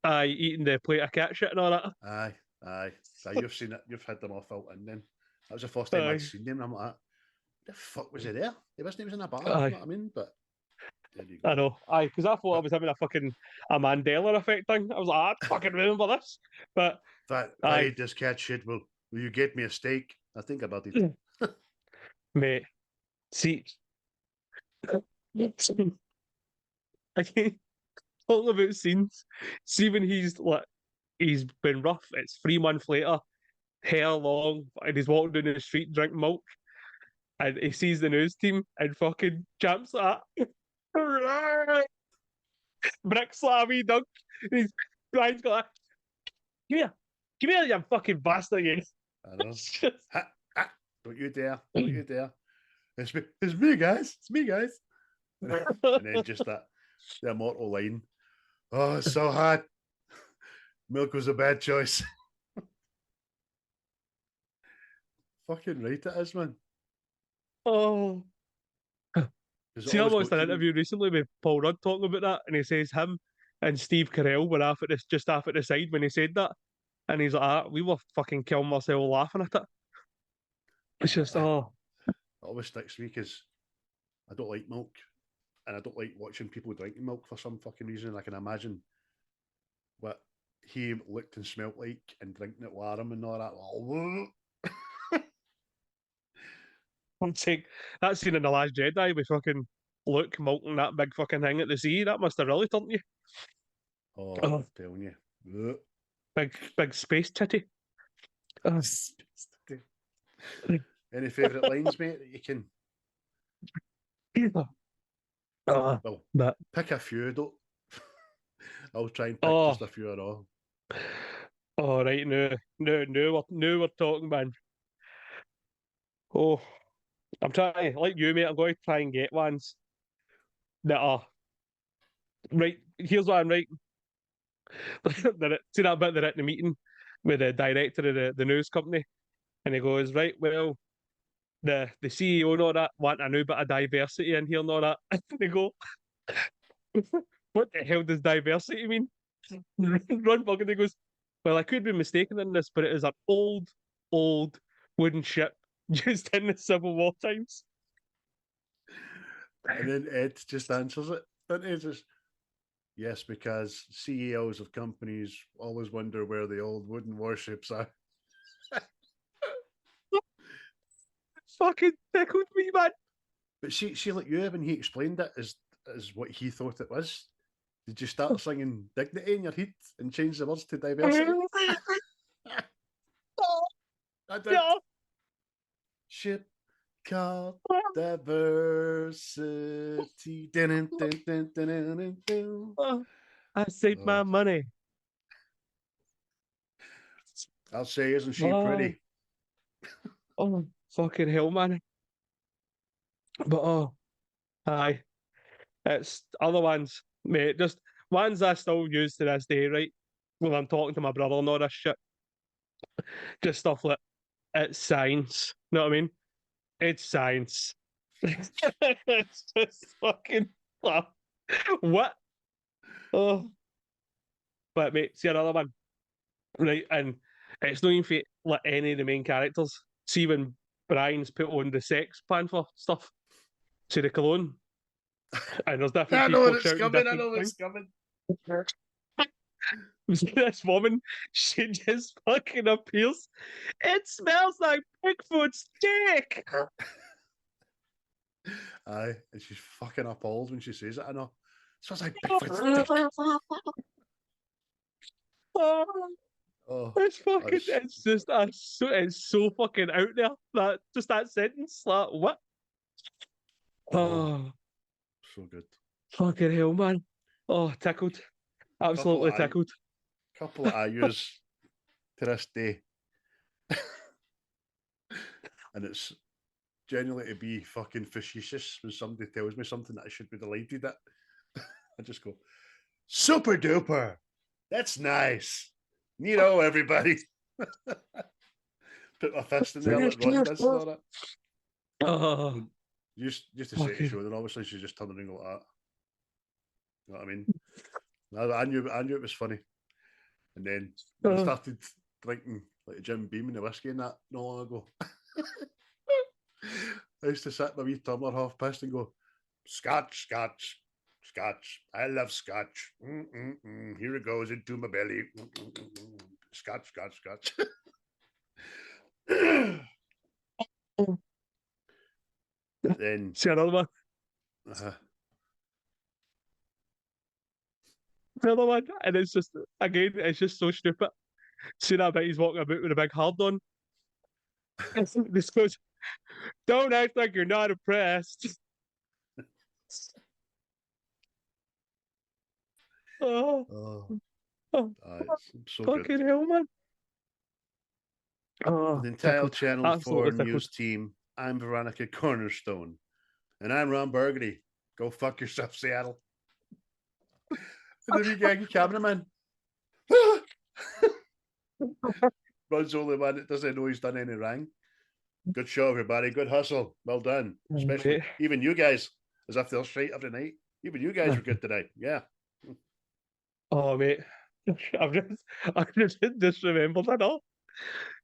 S3: eating the plate of cat shit and all that.
S1: Aye. You've seen it. You've had them all felt in then. That was the first time I'd seen him. And I'm like, the fuck was he there? He was in a bar. You know what I mean? But there you go.
S3: I know. Aye, because I thought I was having a Mandela effect thing. I was like, I fucking remember this. But
S1: if I eat this cat shit, will you get me a steak? I think about it.
S3: Mate, see, I can't talk about scenes. See when he's been rough. It's 3 months later, hair long, and he's walking down the street drinking milk, and he sees the news team and fucking jumps that. Brick slammy dunk. And Brian's got that. Come here, you fucking bastard!
S1: I know. Don't you dare! Don't you dare! It's me, guys. It's me, guys. And then just the immortal line. Oh, it's so hot. Milk was a bad choice. Fucking right it is, man.
S3: Oh. See, I watched an interview recently with Paul Rudd talking about that, and he says him and Steve Carrell were just off at the side when he said that, and he's like, we were fucking killing ourselves laughing at it. It's just, It
S1: always sticks me because I don't like milk, and I don't like watching people drinking milk for some fucking reason. I can imagine what he looked and smelt like and drinking it with him and all that.
S3: I'm saying that scene in The Last Jedi with fucking Luke milking that big fucking thing at the sea, that must have really turned you.
S1: Oh, I'm telling you.
S3: Big space titty.
S1: Any favourite lines, mate, that you can? Well, pick a few, don't. I'll try and pick just a few at all.
S3: Oh, right, no, we're talking, man. Oh, I'm trying, like you, mate, I'm going to try and get ones that are right. Here's what I'm writing. See that bit they're at the meeting with the director of the news company, and he goes, right, well, the CEO and all that want a new bit of diversity in here and all that. And they go, what the hell does diversity mean? Ron Burgundy goes, well, I could be mistaken in this, but it is an old wooden ship used in the Civil War times.
S1: And then Ed just answers it. Doesn't he? Just, yes, because CEOs of companies always wonder where the old wooden warships are.
S3: Fucking tickled me, man.
S1: But see, like you, when he explained it as what he thought it was, did you start singing dignity in your head and change the words to diversity? I did. Yeah. Ship called diversity.
S3: I saved my money.
S1: I'll say, isn't she pretty?
S3: Oh, fucking hell, man. But aye. It's other ones, mate, just ones I still use to this day, right? When I'm talking to my brother and all this shit. Just stuff like, it's science. You know what I mean? It's science. It's just fucking what? Oh. But mate, see another one. Right, and it's not even for like any of the main characters. See when Brian's put on the Sex Panther stuff to the cologne. And there's different people shouting. I know it's coming. This woman, she just fucking appears. It smells like Bigfoot's dick.
S1: Aye, and she's fucking appalled when she says it. I know. It smells like Bigfoot's dick.
S3: It's fucking. It's just it's so fucking out there. That sentence. Like what? Oh.
S1: So good.
S3: Fucking hell, man. Oh, tickled. Absolutely tickled.
S1: Couple that I use to this day. And it's genuinely to be fucking facetious when somebody tells me something that I should be delighted at. I just go, super duper. That's nice. You know, everybody. Put my fist in there like Ron does. All that.
S3: Oh,
S1: Just to say to show, then obviously she just turned around and go like that. You know what I mean? I knew it was funny. And then I started drinking like Jim Beam and the whiskey and that not long ago. I used to sit in my wee tumbler half pissed and go, Scotch, Scotch, Scotch. I love Scotch. Here it goes into my belly. Scotch, Scotch, Scotch. Then
S3: see another one. Another one, and it's just again, it's just so stupid. See that bit he's walking about with a big hard on. This goes, don't act like you're not impressed.
S1: Oh, it's so
S3: fucking
S1: good.
S3: hell, man.
S1: The entire Channel 4
S3: tickled.
S1: news team. I'm Veronica Cornerstone, and I'm Ron Burgundy. Go fuck yourself, Seattle. And then you gaggy cameraman. Ron's the only one that doesn't know he's done any wrong. Good show, everybody. Good hustle. Well done. Especially even you guys, as if they're straight every night. Even you guys were good today. Yeah.
S3: Oh, mate. I've just remembered it all.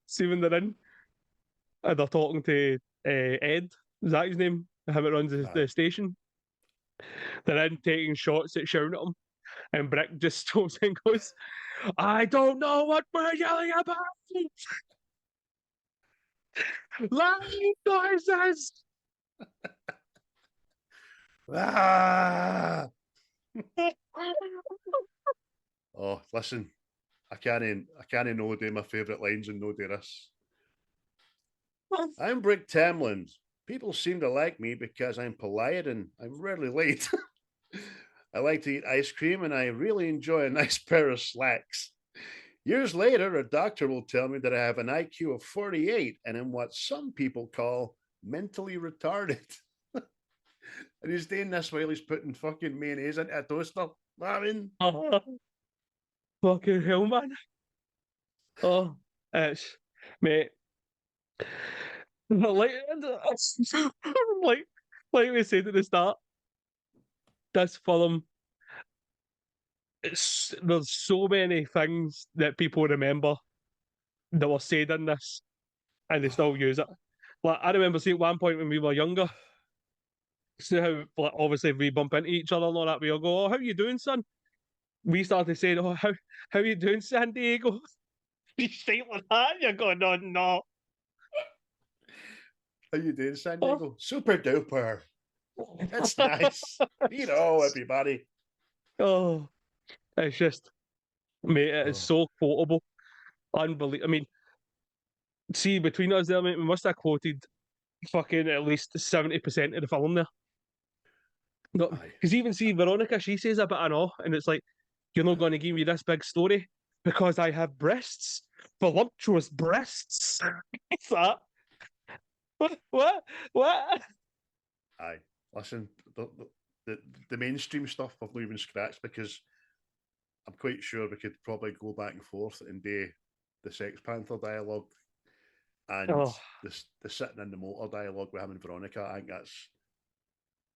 S3: See when they're in and they're talking to Ed, is that his name? Him that runs the station. They're in taking shots at shouting at him. And Brick just stops and goes, I don't know what we're yelling about. Loud noises.
S1: Ah! Oh, listen, I can't no do my favourite lines and no do this. I'm Brick Tamland. People seem to like me because I'm polite and I'm rarely late. I like to eat ice cream and I really enjoy a nice pair of slacks. Years later, a doctor will tell me that I have an IQ of 48 and am what some people call mentally retarded. And he's doing this while he's putting fucking mayonnaise into a toaster. I mean,
S3: fucking hell, man. Oh, it's mate. Like we said at the start, this film. There's so many things that people remember that were said in this, and they still use it. Like I remember seeing at one point when we were younger. See how, like, obviously, if we bump into each other and all that, we'll go, "Oh, how you doing, son?" We started saying, "Oh, how you doing, San Diego?" You say like that, you're going, "Oh no."
S1: How you doing, San Diego? Super duper. That's nice. You know, everybody.
S3: Oh, it's just, mate, it is so quotable, unbelievable. I mean, see between us there, mate, we must have quoted fucking at least 70% of the film there. Because even see Veronica, she says a bit of awe, and it's like, you're not going to give me this big story because I have breasts, voluptuous breasts. What's that? What?
S1: Aye, listen, the mainstream stuff I've not even scratched because I'm quite sure we could probably go back and forth and do the Sex Panther dialogue and the sitting in the motor dialogue with him and Veronica. I think that's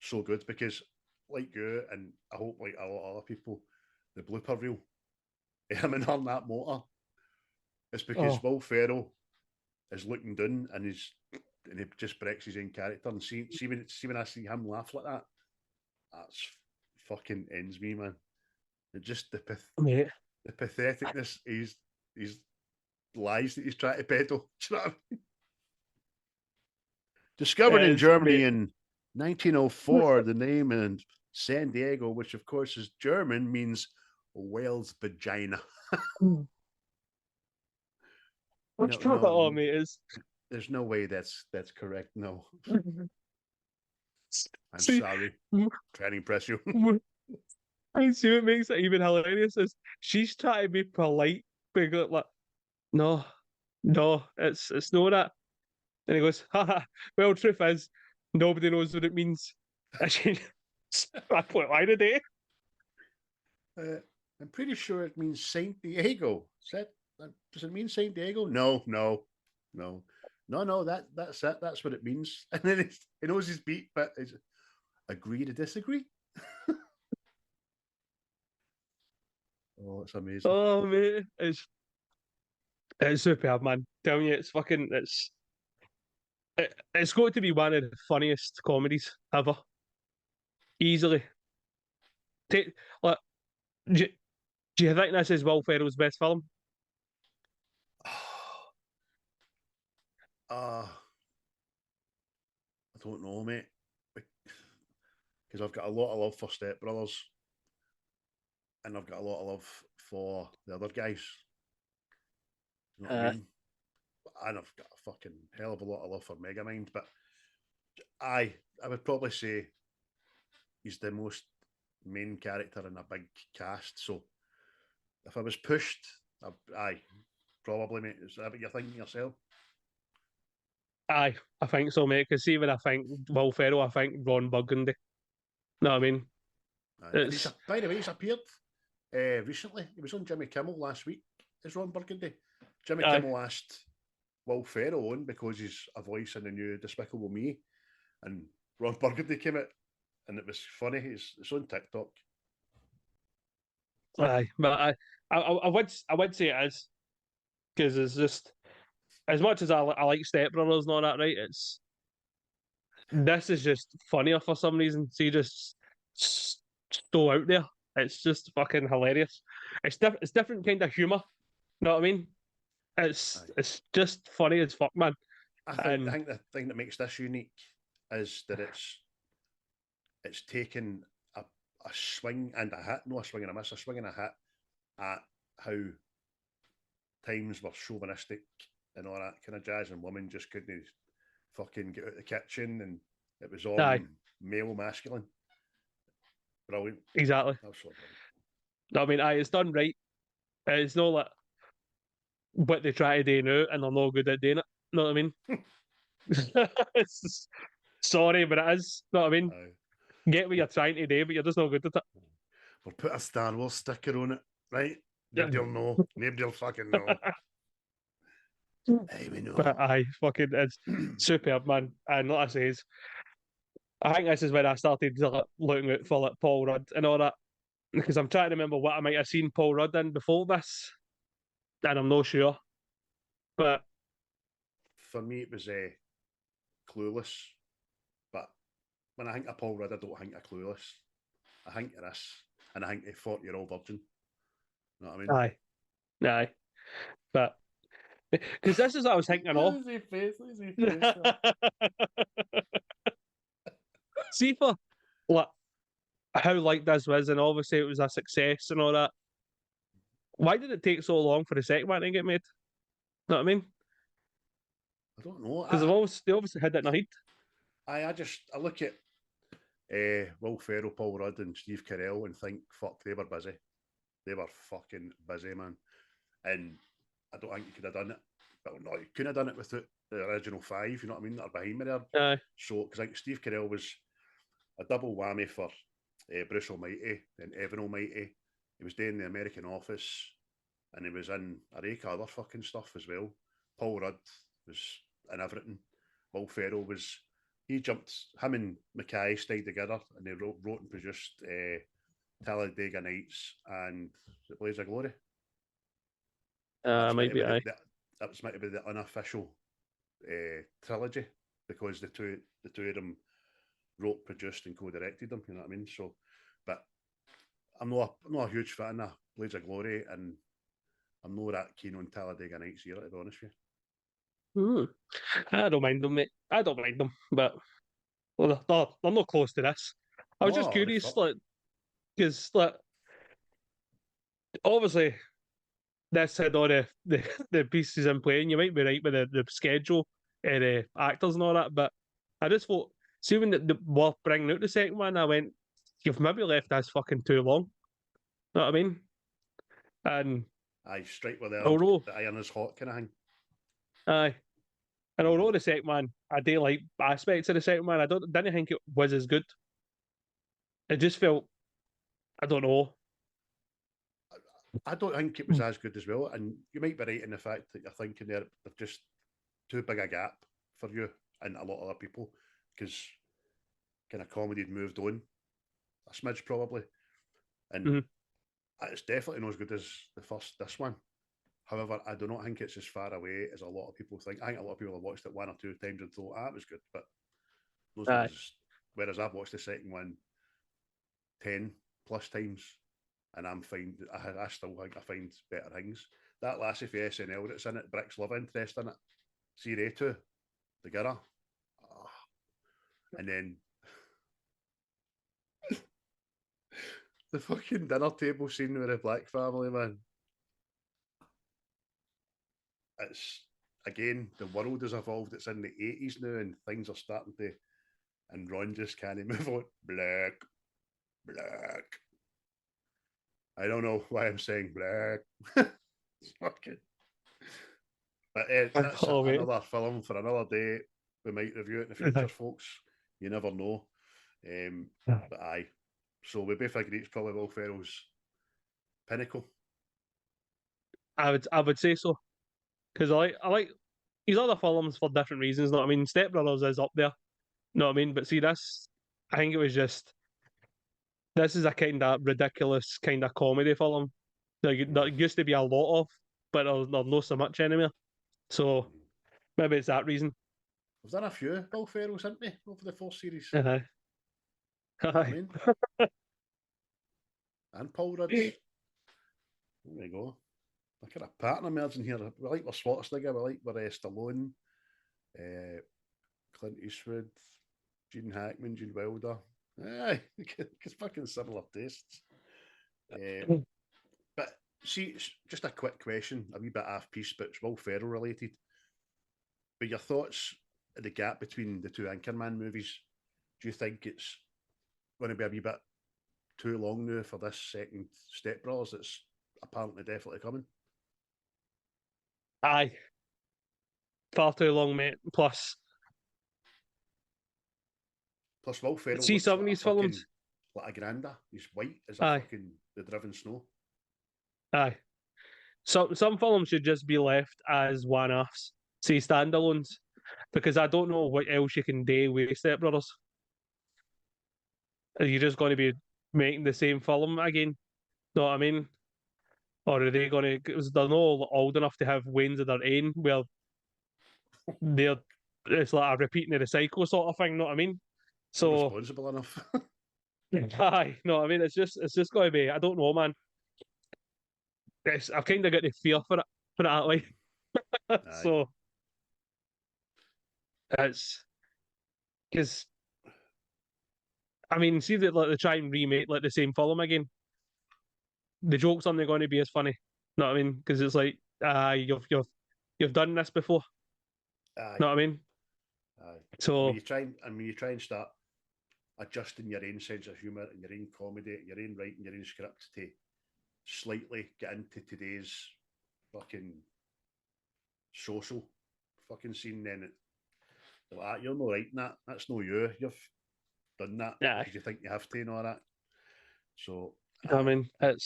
S1: so good because, like you, and I hope like a lot of other people, the blooper reel, him and her in that motor, it's because Will Ferrell is looking down and he just breaks his own character. And see when I see him laugh like that, that's fucking ends me, man. And just the patheticness, he's lies that he's trying to peddle. Do you know what I mean? Discovered in Germany in 1904, the name in San Diego, which of course is German, means whale's vagina.
S3: Which part of me is?
S1: There's no way that's correct. No. I'm sorry. Trying to impress you.
S3: I see what makes it even hilarious is she's trying to be polite, but like, no, it's not that. And he goes, haha, well, truth is, nobody knows what it means. I put line a day.
S1: I'm pretty sure it means Saint Diego. Does it mean Saint Diego? No. That's it. That's what it means. And then he knows his beat, but it's agree to disagree. Oh, it's amazing.
S3: Oh, mate, it's superb, man. Telling you, it's got to be one of the funniest comedies ever. Easily. Like, do you think this is Will Ferrell's best film?
S1: I don't know, mate. Because I've got a lot of love for Step Brothers, and I've got a lot of love for the other guys. You know what I mean? And I've got a fucking hell of a lot of love for Megamind, but I would probably say he's the most main character in a big cast. So if I was pushed, aye, probably, mate. Is that what you're thinking yourself?
S3: Aye, I think so, mate. Because even I think Will Ferrell, I think Ron Burgundy. Know what I mean?
S1: By the way, he's appeared recently. He was on Jimmy Kimmel last week. Is Ron Burgundy? Jimmy Kimmel asked Will Ferrell on because he's a voice in the new Despicable Me, and Ron Burgundy came out, and it was funny. It's on TikTok.
S3: Aye, but I would say it is, because it's just, as much as I like Step Brothers and all that, right? This is just funnier for some reason. So you just so out there. It's just fucking hilarious. It's different kind of humor. You know what I mean? It's just funny as fuck, man.
S1: I think the thing that makes this unique is that it's taken a swing and a hit, no a swing and a miss, a swing and a hit at how times were chauvinistic and all that kind of jazz, and women just couldn't fucking get out of the kitchen, and it was all male masculine. Brilliant.
S3: Exactly.
S1: Absolutely.
S3: I mean, it's done right. It's not like what they try to do now, and they're not good at doing it. Know what I mean? Sorry, but it is. Know what I mean? Get what you're trying to do, but you're just not good at it.
S1: We'll put a Star Wars sticker on it, right? Nobody'll know. Nobody'll fucking know. Hey, we know.
S3: But fucking, it's superb, man. And like I say, I think this is when I started looking out for like Paul Rudd and all that, because I'm trying to remember what I might have seen Paul Rudd in before this, and I'm not sure. But
S1: for me, it was Clueless. But when I think of Paul Rudd, I don't think of Clueless. I think of this, and I think of 40-Year-Old Virgin. You know what I mean?
S3: Aye. But because this is what I was thinking of.
S1: Easy face.
S3: See for like how like this was, and obviously it was a success and all that. Why did it take so long for the second one to get made? Know what I mean?
S1: I don't know.
S3: Because they obviously had that night.
S1: I look at Will Ferrell, Paul Rudd, and Steve Carrell and think, fuck, they were busy. They were fucking busy, man. And I don't think you could have done it. But no, you couldn't have done it without the original five, you know what I mean, that are behind me there. So, because I think Steve Carrell was a double whammy for Bruce Almighty and Evan Almighty. He was doing The American Office, and he was in a rake of other fucking stuff as well. Paul Rudd was in everything. Will Ferrell he jumped, him and McKay stayed together, and they wrote and produced Talladega Nights and The Blaze of Glory.
S3: Maybe
S1: that was meant to be the unofficial trilogy, because the two of them wrote, produced, and co-directed them. You know what I mean? So, but I'm not a huge fan of Blaze of Glory, and I'm not that keen on Talladega Nights either, to be honest with
S3: you. I don't mind them, mate. I don't mind them, but they're not close to this. I was just curious, like, because like obviously this had all the pieces in play, and you might be right with the schedule and the actors and all that, but I just thought, see when they were bringing out the second one, I went, you've maybe left this fucking too long. Know what I mean? And
S1: straight with the iron is hot kind of thing.
S3: Aye. And although the second one, I do like aspects of the second one, didn't think it was as good. It just felt, I don't know.
S1: I don't think it was as good as well. And you might be right in the fact that you're thinking they're just too big a gap for you and a lot of other people because kind of comedy had moved on a smidge probably. And it's definitely not as good as this one. However, I do not think it's as far away as a lot of people think. I think a lot of people have watched it 1 or 2 times and thought, it was good. But whereas I've watched the second one 10 plus times and I'm fine. I still think I find better things. That lassie for SNL that's in it, Brick's love interest in it. See they two, the girl. Oh. And then the fucking dinner table scene with the black family, man. It's, again, the world has evolved. It's in the 80s now and things are starting to, and Ron just can't move on. Black. I don't know why I'm saying black. It's fucking. But that's another film for another day. We might review it in the future, folks. You never know. But aye. So we both agree it's probably Will Ferrell's pinnacle.
S3: I would say so. Because I like his other films for different reasons, know what I mean? Step Brothers is up there. Know what I mean? But see this, I think it was just, this is a kind of ridiculous kind of comedy film. There used to be a lot of, but there's not so much anymore. So maybe it's that reason.
S1: We've done a few Will Ferrells, haven't we, over the first series?
S3: I
S1: mean? And Paul Rudd. There we go. Look at a pattern emerging here. We like our Schwarzenegger, we like our Stallone, Clint Eastwood, Gene Hackman, Gene Wilder. Aye, it's fucking similar tastes. But see, just a quick question, a wee bit off piece, but it's Will Ferrell related. But your thoughts of the gap between the 2 Anchorman movies? Do you think it's going to be a wee bit too long now for this second Step Brothers that's apparently definitely coming?
S3: Aye. Far too long, mate. Plus
S1: Will Ferrell
S3: see some of these films
S1: like a granda. He's white as a fucking the driven snow.
S3: Aye. Some films should just be left as one-offs, say standalones, because I don't know what else you can do with Step Brothers. Are you just going to be making the same film again? Know what I mean? Or are they going to? Because they're not old enough to have Waynes of their own, where it's like a repeating of the cycle sort of thing. Know what I mean? So
S1: responsible enough.
S3: Aye, no, I mean it's just going to be. I don't know, man. I've kind of got the fear for it, put it that way. So it's because I mean, see that like they try and remake like the same film again. The jokes aren't going to be as funny. Know what I mean? Because it's like, you've done this before. Know what I mean? So
S1: when you try and start adjusting your own sense of humour and your own comedy, your own writing, your own script to slightly get into today's fucking social fucking scene, then you're not writing that. That's no you. You've done that because you think you have to and all that. So
S3: I mean, I'd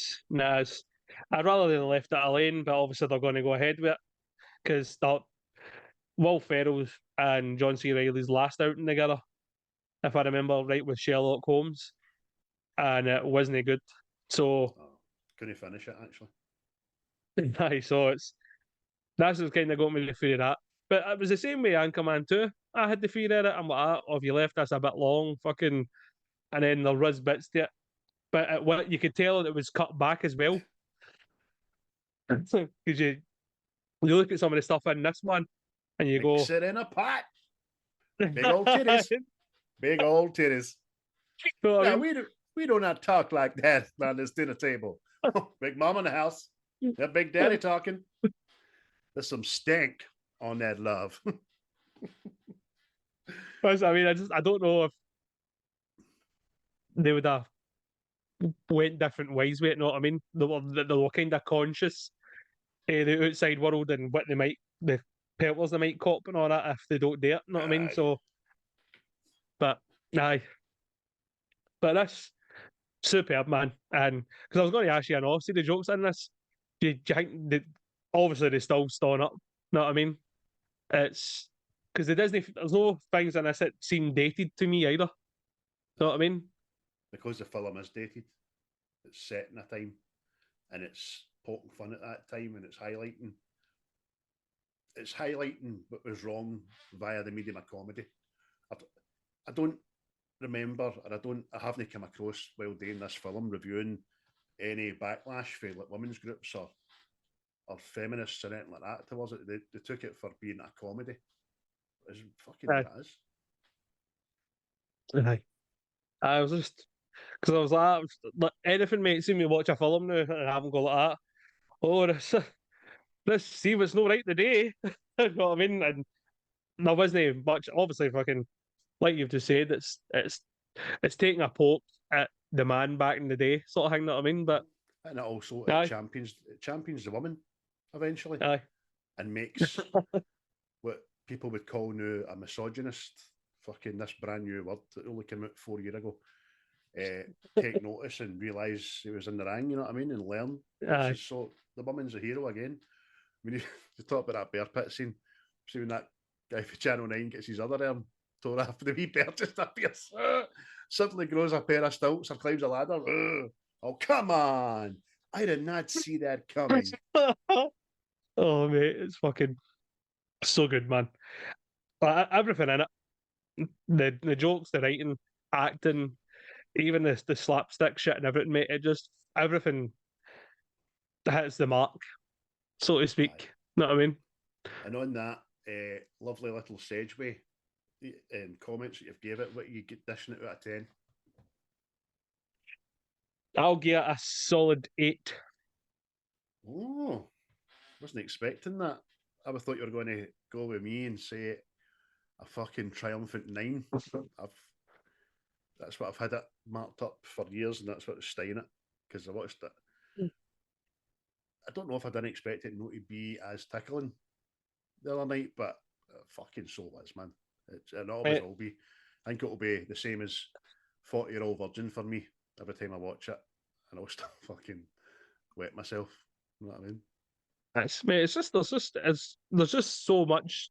S3: rather they left it alone, but obviously they're going to go ahead with it because Will Ferrell's and John C. Reilly's last outing together, if I remember right, with Sherlock Holmes, and it wasn't good. So
S1: couldn't finish it actually.
S3: Aye, so that's what's kind of got me the fear of that. But it was the same way Anchorman 2. I had the fear of it. I'm like, if you left this a bit long, fucking, and then there was bits to it. But you could tell it was cut back as well. Because you look at some of the stuff in this one, and you go,
S1: sit in a pot. Big old titties. Big old titties. Yeah, we do not talk like that around this dinner table. Big mom in the house. That big daddy talking. There's some stank on that love.
S3: I mean, I don't know if they would have went different ways with it. Know what I mean? They were kind of conscious of the outside world and what they might, the pelters they might cop and all that if they don't do it. You know what I mean?
S1: Aye.
S3: So, but aye, but this superb, man. And because I was going to ask you, see the jokes in this. Do you think that obviously they still stone up? You know what I mean? It's because there's no things in this that seem dated to me either. Know what I mean?
S1: Because the film is dated, it's set in a time, and it's poking fun at that time, and it's highlighting what was wrong via the medium of comedy. I don't remember, and I haven't come across while doing this film reviewing any backlash for like women's groups or feminists or anything like that towards it. They took it for being a comedy. It's fucking what it is.
S3: Aye. I was just because I was like anything makes me watch a film now and I haven't got like that. Oh, let's see what's not right today. You know what I mean? And there wasn't much. Obviously, fucking like you've just said, it's taking a poke at the man back in the day, sort of thing. You know what I mean? But
S1: and it also champions the woman eventually,
S3: aye,
S1: and makes what people would call now a misogynist. Fucking this brand new word that only came out 4 years ago. Take notice and realise he was in the ring, you know what I mean, and learn. So the woman's a hero again. I mean, you talk about that bear pit scene. See when that guy for Channel 9 gets his other arm tore off, the wee bear just appears. Suddenly grows a pair of stilts or climbs a ladder. Oh, come on. I did not see that coming.
S3: Oh, mate, it's fucking so good, man. Everything in it. The jokes, the writing, acting, even the slapstick shit and everything, mate. It just everything hits the mark, so to speak.
S1: Aye.
S3: Know what I mean?
S1: And on that lovely little segue comments that you've gave it, what you get dishing it out of 10?
S3: I'll give it a solid 8.
S1: Oh, wasn't expecting that. I thought you were going to go with me and say a fucking triumphant 9. That's what I've had it marked up for years, and that's what it's staying at because I watched it. I don't know if I didn't expect it not to be as tickling the other night, but fucking so is, man. It always will be. I think it'll be the same as 40-Year-Old Virgin for me every time I watch it, and I'll still fucking wet myself. You know what I mean?
S3: Mate, it's just there's just so much.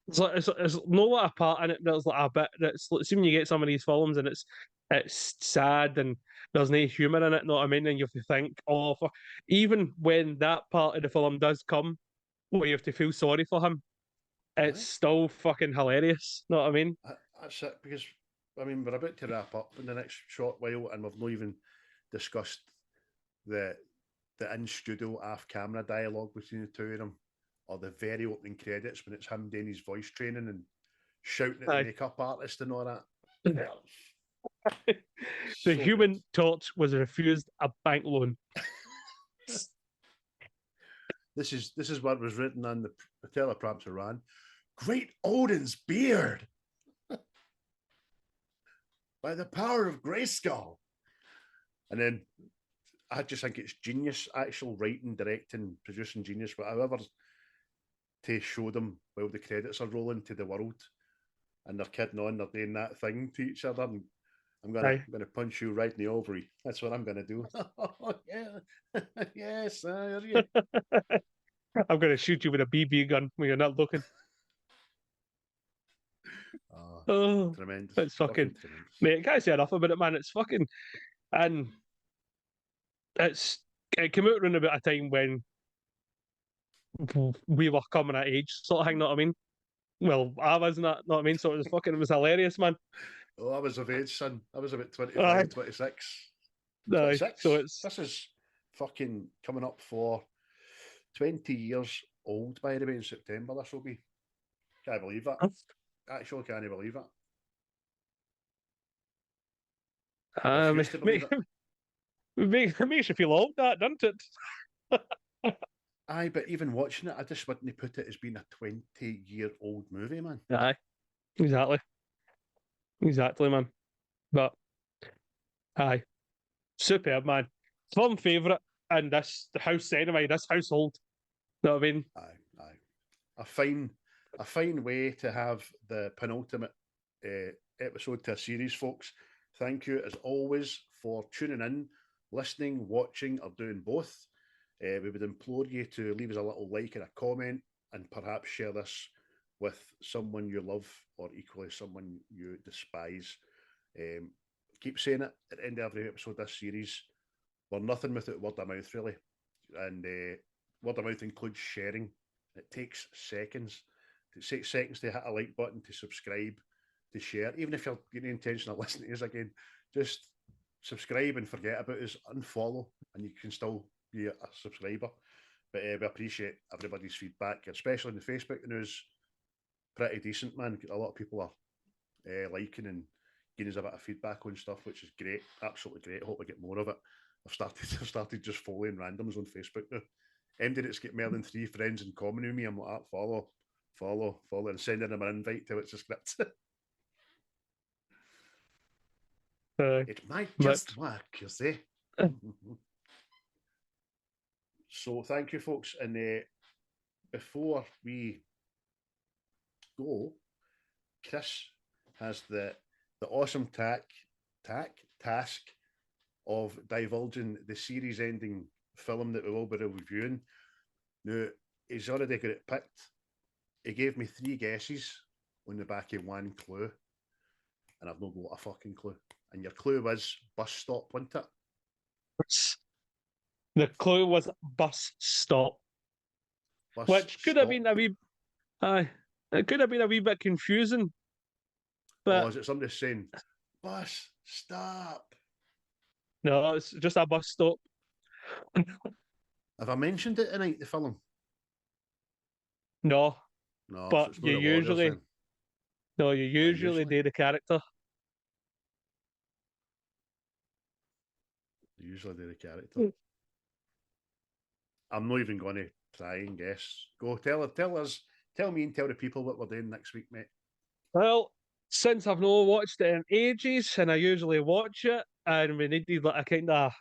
S3: It's not like a part in it that's like a bit. That's assuming you get some of these films and it's sad and there's no humour in it. Know what I mean? And you have to think, even when that part of the film does come, where you have to feel sorry for him, it's still fucking hilarious. Know what I mean?
S1: That's it, because I mean we're about to wrap up in the next short while, and we've not even discussed the in studio off camera dialogue between the two of them, or the very opening credits when it's him doing his voice training and shouting at the makeup artist and all that.
S3: The Human Torch was refused a bank loan.
S1: This is what was written on the teleprompter ran. Great Odin's beard. By the power of Grayskull. And then I just think it's genius, actual writing, directing, producing genius, whatever, to show them while the credits are rolling to the world and they're kidding on, they're doing that thing to each other. And I'm gonna punch you right in the ovary. That's what I'm gonna do. Oh, yeah. Yes, I hear you.
S3: I'm gonna shoot you with a BB gun when you're not looking. Oh,
S1: tremendous.
S3: It's fucking tremendous. Mate, I can't say enough about it, man. It's fucking, and it came out around about a time when we were coming of age, sort of thing. Know what I mean? Well, I wasn't. Know what I mean? So it was hilarious, man.
S1: Oh, I was of age, son. I was about 25, 26.
S3: No,
S1: 26.
S3: so
S1: this is fucking coming up for 20 years old, by the way, in September. This will be. Can't believe that. Actually, can't believe it.
S3: It makes you feel old, that, doesn't it?
S1: Aye, but even watching it, I just wouldn't put it as being a 20-year-old movie, man.
S3: Aye, exactly, man. But aye, superb, man. Fun favourite in this house anyway. This household, know what I mean?
S1: Aye. A fine way to have the penultimate episode to a series, folks. Thank you, as always, for tuning in, listening, watching, or doing both. We would implore you to leave us a little like and a comment, and perhaps share this with someone you love or equally someone you despise. Keep saying it at the end of every episode of this series. We're nothing without word of mouth, really. And word of mouth includes sharing. It takes seconds. It takes seconds to hit a like button, to subscribe, to share. Even if you're getting the intention of listening to us again, just subscribe and forget about us, unfollow, and you can still be a subscriber. But we appreciate everybody's feedback, especially on the Facebook news. Pretty decent, man. A lot of people are liking and giving us a bit of feedback on stuff, which is great. Absolutely great. I hope we get more of it. I've started just following randoms on Facebook now. Anybody that's got more than 3 friends in common with me, I'm like, follow, and sending them an invite till it's a script. It might just work, you see. So thank you, folks. And before we go, Chris has the awesome task of divulging the series-ending film that we will be reviewing. Now, he's already got it picked. He gave me 3 guesses on the back of 1 clue, and I've not got a fucking clue. And your clue was bus stop, wasn't it?
S3: The clue was bus stop, which could have been a wee. It could have been a wee bit confusing. But
S1: is it somebody saying bus stop?
S3: No, it's just a bus stop.
S1: Have I mentioned it tonight, the film?
S3: No,
S1: so
S3: but
S1: it's not the Warriors,
S3: you usually do the character.
S1: You usually do the character. I'm not even going to try and guess. Go, tell me and tell the people what we're doing next week, mate.
S3: Well, since I've not watched it in ages, and I usually watch it, and we needed like a kind of,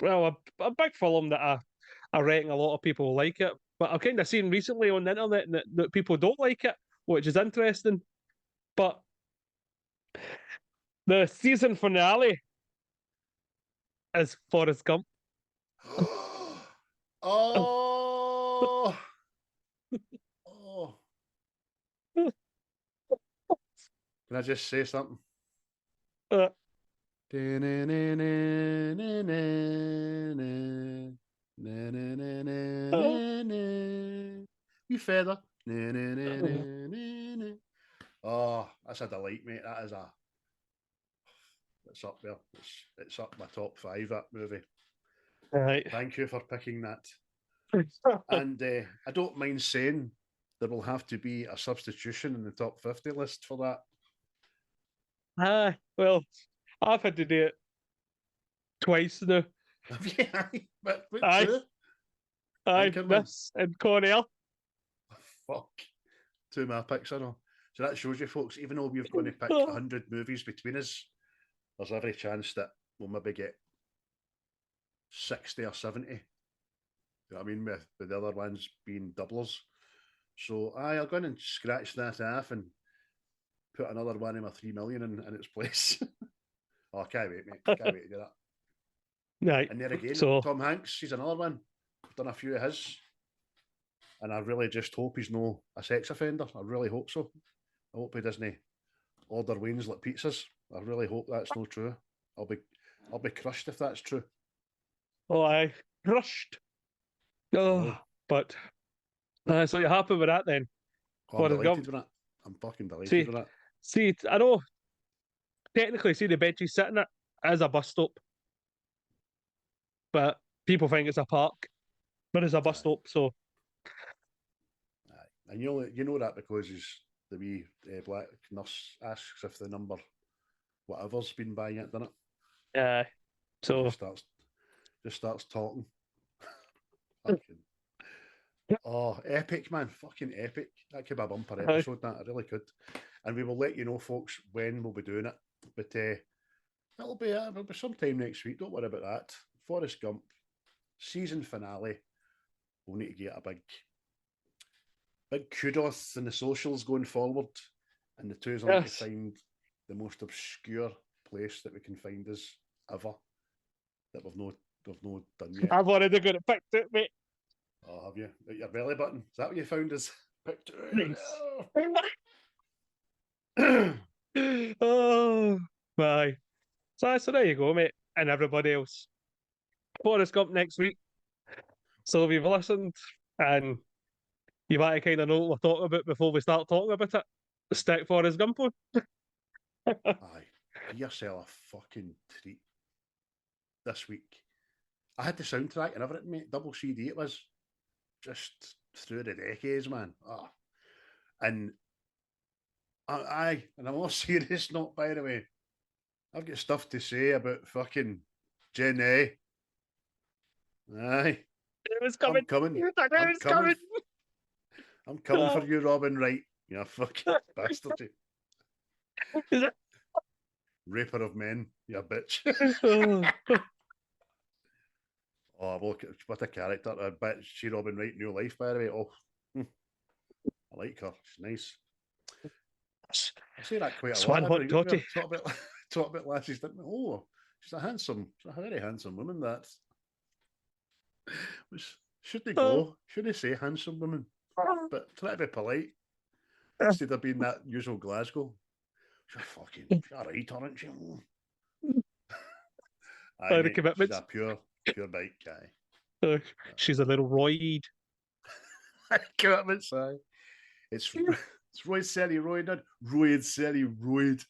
S3: well, a big film that I reckon a lot of people like it. But I've kind of seen recently on the internet that people don't like it, which is interesting. But the season finale is Forrest Gump.
S1: Oh. Can I just say something? You feather. Oh, that's a delight, mate. That is it's up there. It's up my top 5, that movie.
S3: Right.
S1: Thank you for picking that. And I don't mind saying there will have to be a substitution in the top 50 list for that.
S3: Well, I've had to do it twice now.
S1: Yeah, but
S3: Aye.
S1: two?
S3: Aye,
S1: Anchorman.
S3: this and Carrell.
S1: Fuck. 2 of my picks, I know. So that shows you, folks, even though we're going to pick 100 movies between us, there's every chance that we'll maybe get 60 or 70. You know what I mean? With the other ones being doublers. So I'll go in and scratch that off and put another one of my 3 million in its place. Oh, I can't wait, mate. Can't wait to do that.
S3: Right.
S1: And there again,
S3: so,
S1: Tom Hanks, he's another one. I've done a few of his. And I really just hope he's no a sex offender. I really hope so. I hope he doesn't order wings like pizzas. I really hope that's not true. I'll be crushed if that's true.
S3: Oh, I crushed. Oh, but so you're happy with that then?
S1: Oh, I'm delighted with that. I'm fucking delighted with that.
S3: See, I know. Technically, see the bench he's sitting at as a bus stop, but people think it's a park, but it's a bus stop. So,
S1: and you know that because the wee black nurse asks if the number whatever's been by yet, doesn't it?
S3: So
S1: just starts talking. Fucking. Oh, epic, man. Fucking epic. That could be a bumper episode, that. It really could. And we will let you know, folks, when we'll be doing it. But it'll be sometime next week. Don't worry about that. Forrest Gump, season finale. we'll need to get a big kudos in the socials going forward. And the two is on to find the most obscure place that we can find us ever that we've not done yet.
S3: I've already got it picked out, mate.
S1: Oh, have you? At your belly button? Is that what you found us? Picked out?
S3: Oh, my. So there you go, mate. And everybody else. Forrest Gump next week. So if you've listened and you want to kind of know what we're talking about before we start talking about it, stick Forrest Gump on.
S1: Aye. Give yourself a fucking treat this week. I had the soundtrack and everything, mate. Double CD it was. Just through the decades, man. Oh. And and I'm all serious, not by the way. I've got stuff to say about fucking Jenny. Aye.
S3: It was coming.
S1: I'm coming. I'm coming for you, Robin Wright. You fucking bastard. You. Raper of men, you bitch. Oh, look, what a character. I bet she Robin Wright in real life, by the way. Oh, I like her. She's nice. I say that quite a lot. Talk about lasses, didn't we? Oh, she's a very handsome woman, that. Should they go? Should they say handsome woman? But try to be polite. Instead of being that usual Glasgow. She's alright, aren't she?
S3: The commitments.
S1: She's a pure bite guy.
S3: She's a little roid.
S1: Commitments, aye. It's roid, Sally, roid, not roid, Sally, roid.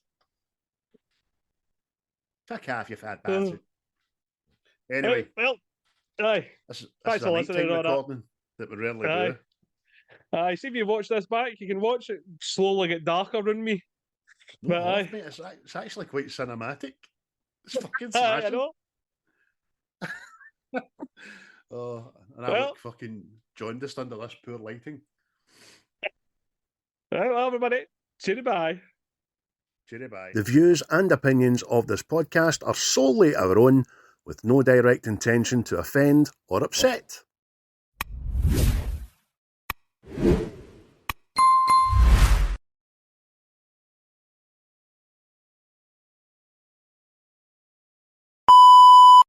S1: Fuck off, you fat bastard. Anyway.
S3: Well, aye.
S1: This
S3: Thanks
S1: is a
S3: for listening
S1: nighttime
S3: to
S1: recording that we rarely do.
S3: Aye, see if you watch this back, you can watch it slowly get darker on me.
S1: No,
S3: But aye.
S1: mate, it's actually quite cinematic. It's fucking
S3: Aye, I
S1: smashing.
S3: know.
S1: Oh, and I look fucking jaundiced under this poor lighting.
S3: Well, everybody, cheery bye.
S1: Cheery bye.
S4: The views and opinions of this podcast are solely our own, with no direct intention to offend or upset.